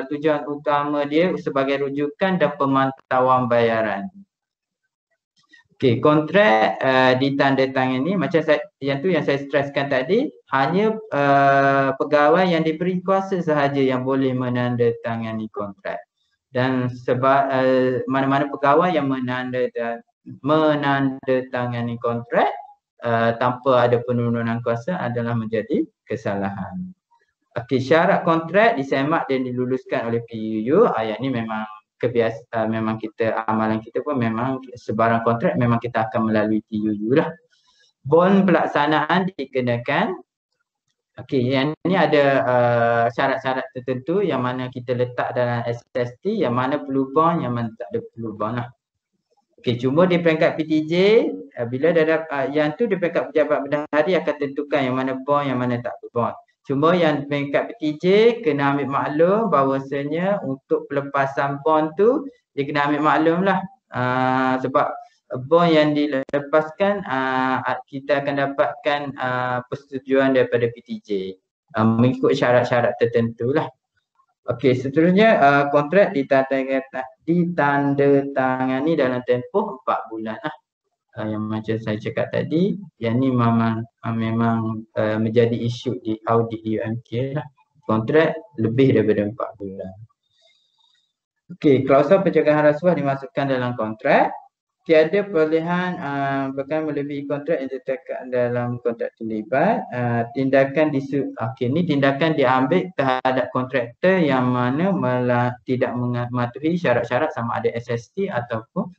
tujuan utama dia sebagai rujukan dan pemantauan bayaran. Okey, kontrak ditandatangani macam yang saya streskan tadi, hanya pegawai yang diberi kuasa sahaja yang boleh menandatangani kontrak. Dan sebab mana-mana pegawai yang menandatangani kontrak tanpa ada penurunan kuasa adalah menjadi kesalahan. Okey, syarat kontrak disemak dan diluluskan oleh PUU. Yang ni memang memang kita amalan kita pun memang sebarang kontrak memang kita akan melalui PUU lah. Bond pelaksanaan dikenakan. Okey, yang ni ada syarat-syarat tertentu yang mana kita letak dalam SST, yang mana perlu bond, yang mana tak ada perlu bond lah. Okey, cuma di peringkat PTJ, bila dah yang tu di peringkat pejabat bendahari akan tentukan yang mana bond, yang mana tak bond. Cuma yang peringkat PTJ kena ambil maklum bahawasanya untuk pelepasan bond tu dia kena ambil maklum lah. Sebab bond yang dilepaskan kita akan dapatkan persetujuan daripada PTJ mengikut syarat-syarat tertentu lah. Okey, seterusnya kontrak ditandatangani dalam tempoh 4 bulan lah. Yang macam saya cakap tadi, yang ni memang menjadi isu di audit di UMK lah. Kontrak lebih daripada 4 bulan. Okey, klausul pencegahan rasuah dimasukkan dalam kontrak. Tiada perolehan bahkan melebihi kontrak yang ditetapkan dalam kontrak terlibat. Tindakan ni tindakan diambil terhadap kontraktor yang mana tidak mematuhi syarat-syarat sama ada SST ataupun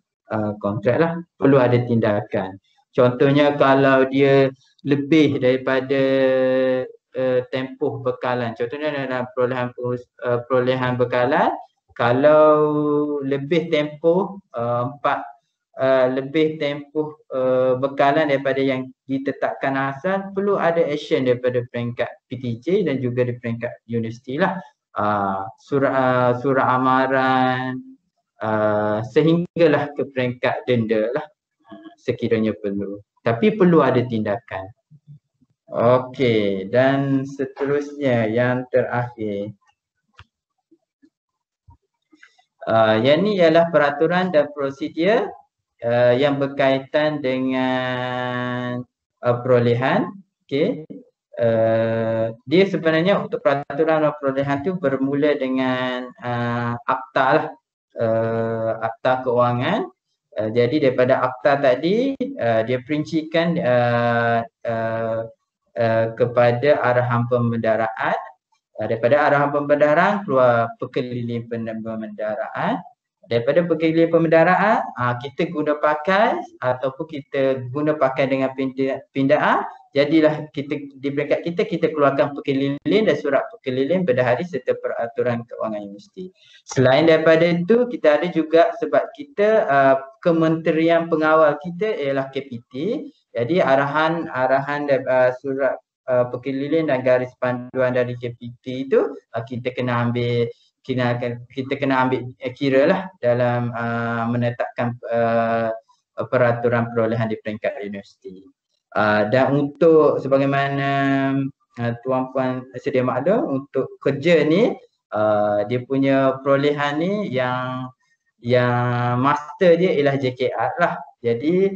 kontrak lah. Perlu ada tindakan. Contohnya kalau dia lebih daripada tempoh bekalan. Contohnya dalam perolehan bekalan, kalau lebih tempoh bekalan daripada yang ditetapkan asal, perlu ada action daripada peringkat PTJ dan juga di peringkat universiti lah. Surat amaran sehinggalah ke peringkat denda lah sekiranya perlu. Tapi perlu ada tindakan. Okey, dan seterusnya yang terakhir. Yang ni ialah peraturan dan prosedur yang berkaitan dengan perolehan. Okey. Dia sebenarnya untuk peraturan dan perolehan tu bermula dengan akta lah. Akta keuangan. Jadi daripada akta tadi dia perincikan kepada arahan pembendaraan. Daripada arahan pembendaraan keluar pekeliling pembendaraan. Daripada pekeliling pembendaraan kita guna pakai ataupun kita guna pakai dengan pindaan. Jadilah kita di peringkat kita keluarkan pekeliling dan surat pekeliling bendahari serta peraturan keuangan universiti. Selain daripada itu, kita ada juga sebab kita kementerian pengawal kita ialah KPT. Jadi arahan surat pekeliling dan garis panduan dari KPT itu kita kena ambil kira lah dalam menetapkan peraturan perolehan di peringkat universiti. Dan untuk sebagaimana tuan-puan sedia maklum, untuk kerja ni dia punya perolehan ni yang master dia ialah JKR lah. Jadi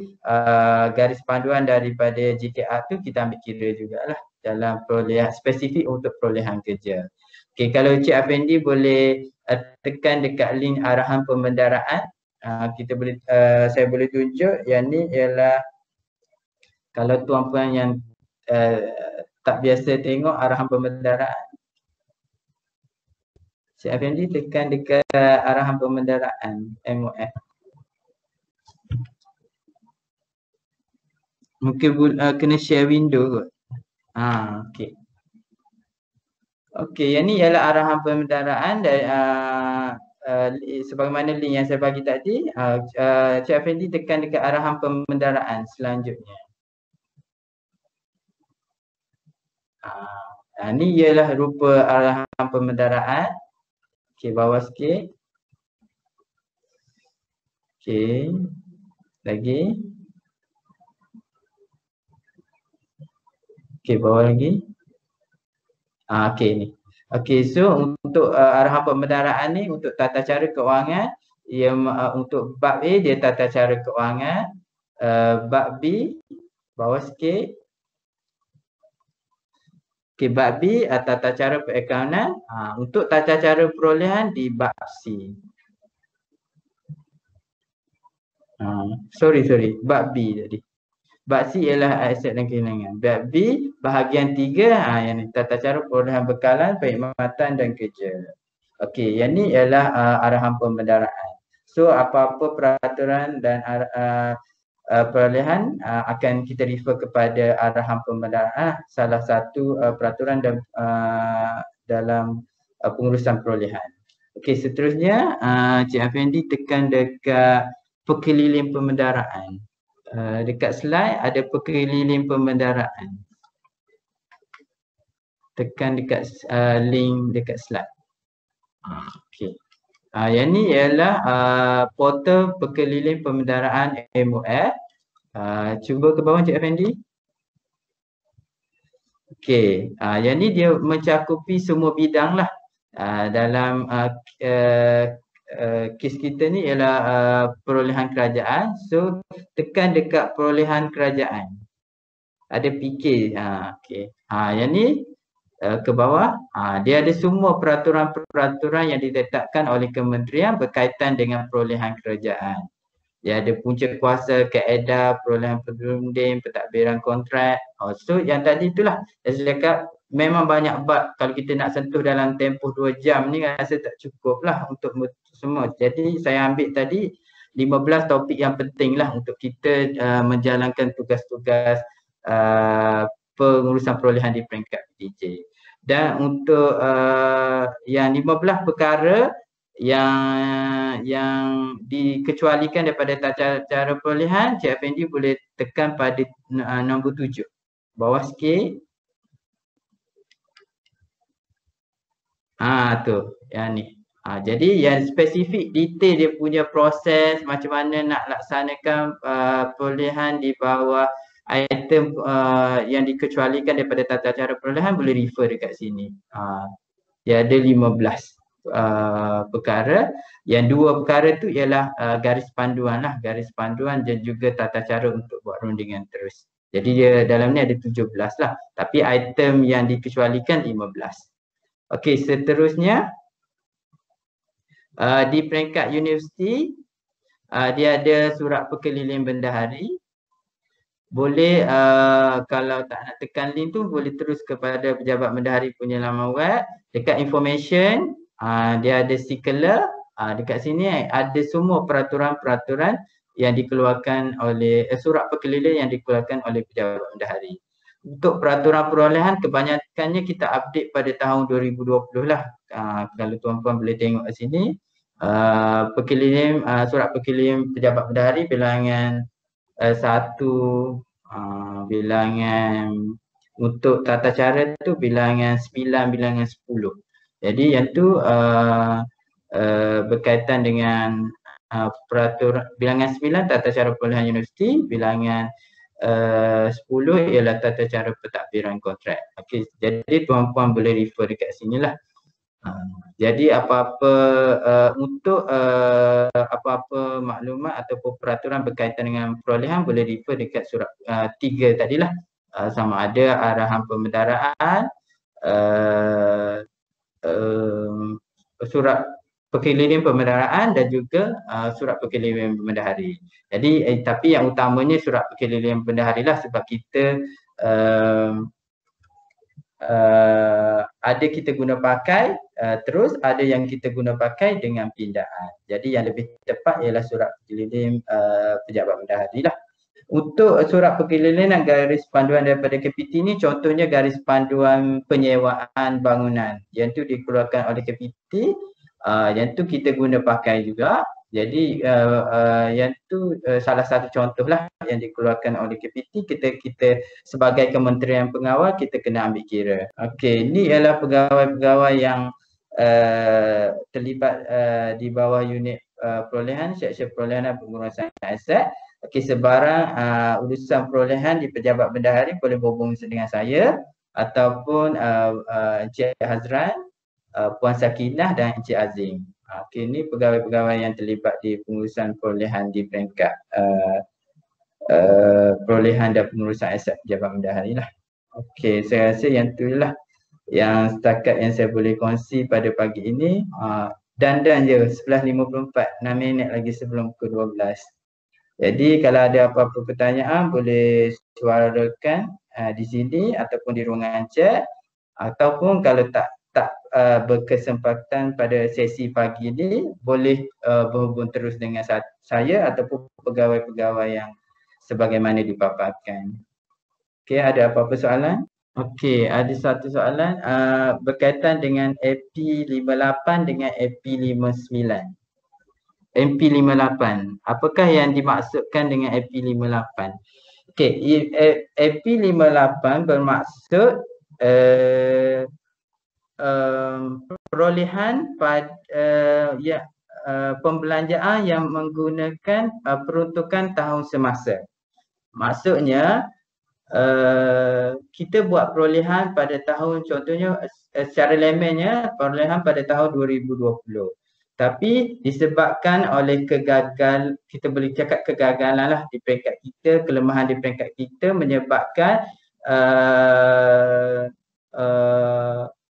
garis panduan daripada JKR tu kita ambil kira jugalah dalam perolehan spesifik untuk perolehan kerja. Okey, kalau Cik Afendi boleh tekan dekat link arahan pembendaraan, saya boleh tunjuk yang ni ialah kalau tuan-puan yang tak biasa tengok arahan pembendaraan, Cik Afendi tekan dekat arahan pembendaraan MOF. Mungkin kena share window kot. Okey. Okey, yang ni ialah arahan pembendaraan dari sebagaimana link yang saya bagi tadi. Cik Afendi tekan dekat arahan pembendaraan selanjutnya. Ni ialah rupa arahan pembendaraan. Okey, bawah sikit. Okey. Lagi. Okey, bawah lagi. Okey ni. Okey, so untuk arahan pembendaraan ni untuk tata cara keuangan, untuk bab A dia tata cara keuangan, bab B bawah sikit. Okey, bab B tata cara perakaunan. Untuk tata cara perolehan di bab C. Sorry, bab B tadi. Bab C ialah aset dan kehilangan. Bab B bahagian 3 yang ni, tata cara perolehan bekalan, perkhidmatan dan kerja. Okey, yang ni ialah arahan pembendaraan. So apa-apa peraturan dan perolehan akan kita refer kepada arahan pembendaraan, salah satu peraturan dan dalam pengurusan perolehan. Okey, seterusnya Cik Afendi tekan dekat pekeliling pembendaraan. Dekat slide ada pekeliling pembendaraan. Tekan dekat link dekat slide. Okey. Yang ni ialah portal pekeliling pembendaraan MOF. Cuba ke bawah Cik Effendi. Okey, yang ni dia mencakupi semua bidang lah. Dalam kes kita ni ialah perolehan kerajaan. So tekan dekat perolehan kerajaan. Ada PK. Okey. Yang ni ke bawah, dia ada semua peraturan-peraturan yang ditetapkan oleh kementerian berkaitan dengan perolehan kerajaan. Dia ada punca kuasa, kaedah, perolehan perunding, pentadbiran kontrak. So yang tadi itulah, saya cakap memang banyak bab. Kalau kita nak sentuh dalam tempoh 2 jam ni rasa tak cukup lah untuk semua. Jadi saya ambil tadi 15 topik yang penting lah untuk kita menjalankan tugas-tugas pengurusan perolehan di peringkat PTJ. Dan untuk yang 15 perkara yang dikecualikan daripada tata cara perolehan, Cik Effendi boleh tekan pada nombor 7. Bawah sikit. Tu, yang ni. Jadi yang spesifik detail dia punya proses macam mana nak laksanakan perolehan di bawah item yang dikecualikan daripada tata cara perolehan boleh refer dekat sini. Dia ada 15 perkara. Yang 2 perkara tu ialah garis panduan lah, garis panduan dan juga tata cara untuk buat rundingan terus. Jadi dia dalam ni ada 17 lah, tapi item yang dikecualikan 15. Okey, seterusnya di peringkat universiti dia ada surat perkeliling bendahari. Boleh kalau tak nak tekan link tu boleh terus kepada pejabat bendahari punya laman web. Dekat information dia ada circular. Dekat sini ada semua peraturan-peraturan yang dikeluarkan oleh surat perkeliling yang dikeluarkan oleh pejabat bendahari. Untuk peraturan perolehan kebanyakannya kita update pada tahun 2020 lah. Kalau tuan-tuan boleh tengok kat sini. Surat perkeliling pejabat bendahari bilangan 1, bilangan untuk tata cara tu bilangan 9, bilangan 10. Jadi yang tu berkaitan dengan peraturan bilangan 9 tata cara perolehan universiti, bilangan 10 ialah tata cara pentadbiran kontrak. Okey, jadi tuan-puan boleh refer dekat sinilah. Jadi apa-apa untuk apa-apa maklumat ataupun peraturan berkaitan dengan perolehan boleh refer dekat surat 3 tadilah. Sama ada arahan pembendaraan, surat perkeliling pembendaraan dan juga surat perkeliling bendahari. Jadi tapi yang utamanya surat perkeliling bendahari lah, sebab kita ada kita guna pakai terus ada yang kita guna pakai dengan pindaan. Jadi yang lebih tepat ialah surat perkeliling pejabat bendahari lah. Untuk surat perkeliling dan garis panduan daripada KPT ni, contohnya garis panduan penyewaan bangunan. Yang tu dikeluarkan oleh KPT, yang tu kita guna pakai juga. Jadi yang tu salah satu contoh lah yang dikeluarkan oleh KPT. Kita sebagai kementerian pengawal kita kena ambil kira. Okey, ni ialah pegawai-pegawai yang terlibat di bawah unit perolehan, seksyen perolehan dan pengurusan aset. Okey, sebarang urusan perolehan di pejabat bendahari boleh berhubung dengan saya ataupun Encik Hazran, Puan Sakinah dan Encik Azim. Okey, ni pegawai-pegawai yang terlibat di pengurusan perolehan di peringkat perolehan dan pengurusan aset pejabat bendahari lah. Okey, saya rasa yang itulah yang setakat yang saya boleh kongsi pada pagi ini. Dan je 11.54, 6 minit lagi sebelum pukul 12. Jadi kalau ada apa-apa pertanyaan boleh suarakan di sini ataupun di ruangan chat, ataupun kalau tak berkesempatan pada sesi pagi ini boleh berhubung terus dengan saya ataupun pegawai-pegawai yang sebagaimana dipaparkan. Okey, ada apa-apa soalan? Okey, ada satu soalan berkaitan dengan AP58 dengan AP59. MP58. Apakah yang dimaksudkan dengan AP58? Okey, AP58 bermaksud perolehan pada pembelanjaan yang menggunakan peruntukan tahun semasa. Maksudnya kita buat perolehan pada tahun, contohnya secara laymannya perolehan pada tahun 2020. Tapi disebabkan oleh kita boleh cakap kegagalan lah di peringkat kita, kelemahan di peringkat kita menyebabkan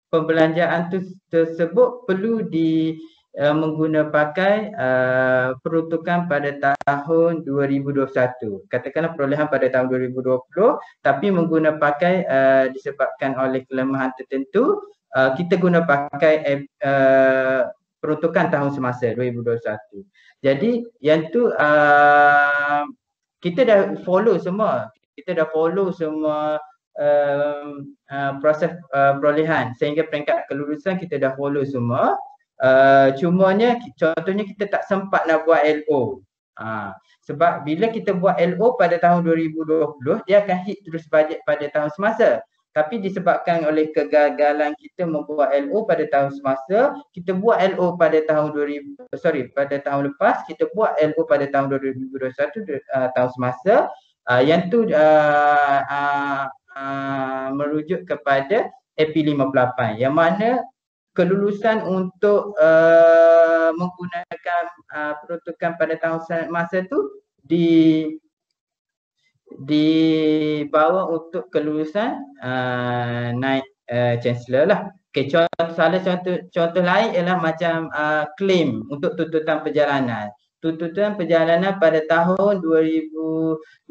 pembelanjaan tersebut perlu menggunakan peruntukan pada tahun 2021. Katakanlah perolehan pada tahun 2020 tapi menggunakan disebabkan oleh kelemahan tertentu, kita guna pakai peruntukan tahun semasa 2021. Jadi yang tu kita dah follow semua. Kita dah follow semua proses perolehan sehingga peringkat kelulusan kita dah follow semua. Cumanya contohnya kita tak sempat nak buat LO. Sebab bila kita buat LO pada tahun 2020 dia akan hit terus bajet pada tahun semasa. Tapi disebabkan oleh kegagalan kita membuat LO pada tahun semasa, kita buat LO pada tahun pada tahun lepas, kita buat LO pada tahun 2021 tahun semasa. Yang tu merujuk kepada AP58 yang mana kelulusan untuk menggunakan peruntukan pada tahun semasa tu dibawa untuk kelulusan naik chancellor lah. Okay, contoh lain ialah macam claim untuk tuntutan perjalanan. Tuntutan perjalanan pada tahun 2020,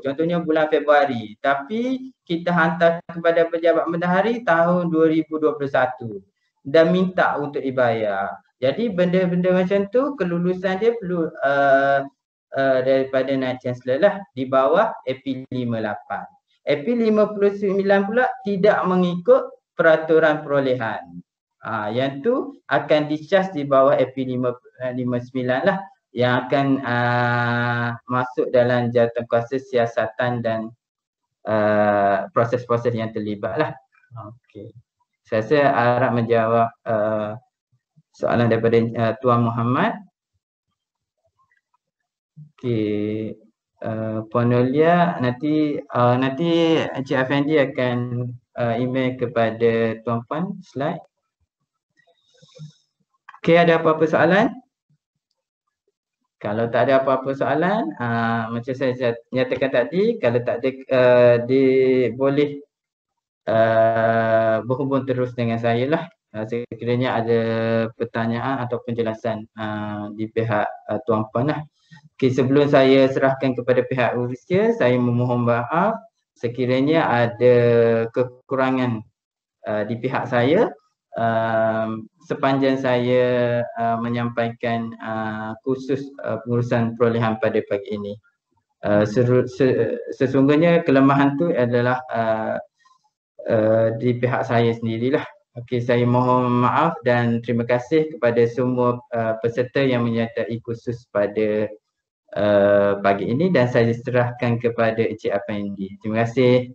contohnya bulan Februari. Tapi kita hantar kepada pejabat bendahari tahun 2021 dan minta untuk dibayar. Jadi benda-benda macam tu kelulusan dia perlu daripada naik chancellor lah di bawah AP58. AP59 pula tidak mengikut peraturan perolehan. Yang tu akan discharge di bawah AP59 lah yang akan masuk dalam jawatankuasa siasatan dan proses-proses yang terlibat lah. Okey. Saya harap menjawab soalan daripada Tuan Muhammad. Okey, Puan Nolia, nanti Encik Afendi akan email kepada Tuan Puan slide. Okey, ada apa-apa soalan? Kalau tak ada apa-apa soalan, macam saya nyatakan tadi, kalau tak ada, boleh berhubung terus dengan saya lah. Sekiranya ada pertanyaan atau penjelasan di pihak Tuan Puan lah. Okay, sebelum saya serahkan kepada pihak Rusia, saya memohon maaf sekiranya ada kekurangan di pihak saya sepanjang saya menyampaikan khusus pengurusan perolehan pada pagi ini. Sesungguhnya kelemahan tu adalah di pihak saya sendirilah. Okey, saya mohon maaf dan terima kasih kepada semua peserta yang menyertai khusus pada pagi ini dan saya serahkan kepada Encik Afendi. Terima kasih.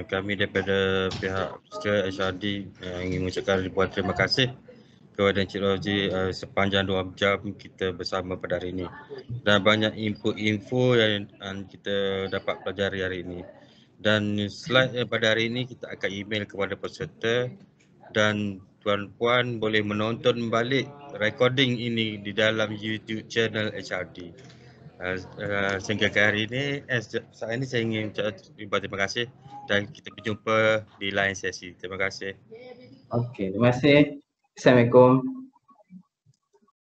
Kami daripada pihak HRD ingin mengucapkan ribuan terima kasih kepada Encik Rozi sepanjang 2 jam kita bersama pada hari ini dan banyak info yang kita dapat pelajari hari ini. Dan slide pada hari ini kita akan email kepada peserta dan tuan-puan boleh menonton balik recording ini di dalam YouTube channel HRD. Sehingga ke hari ini, saat ini saya ingin ucapkan terima kasih dan kita berjumpa di lain sesi. Terima kasih. Okey, terima kasih. Assalamualaikum.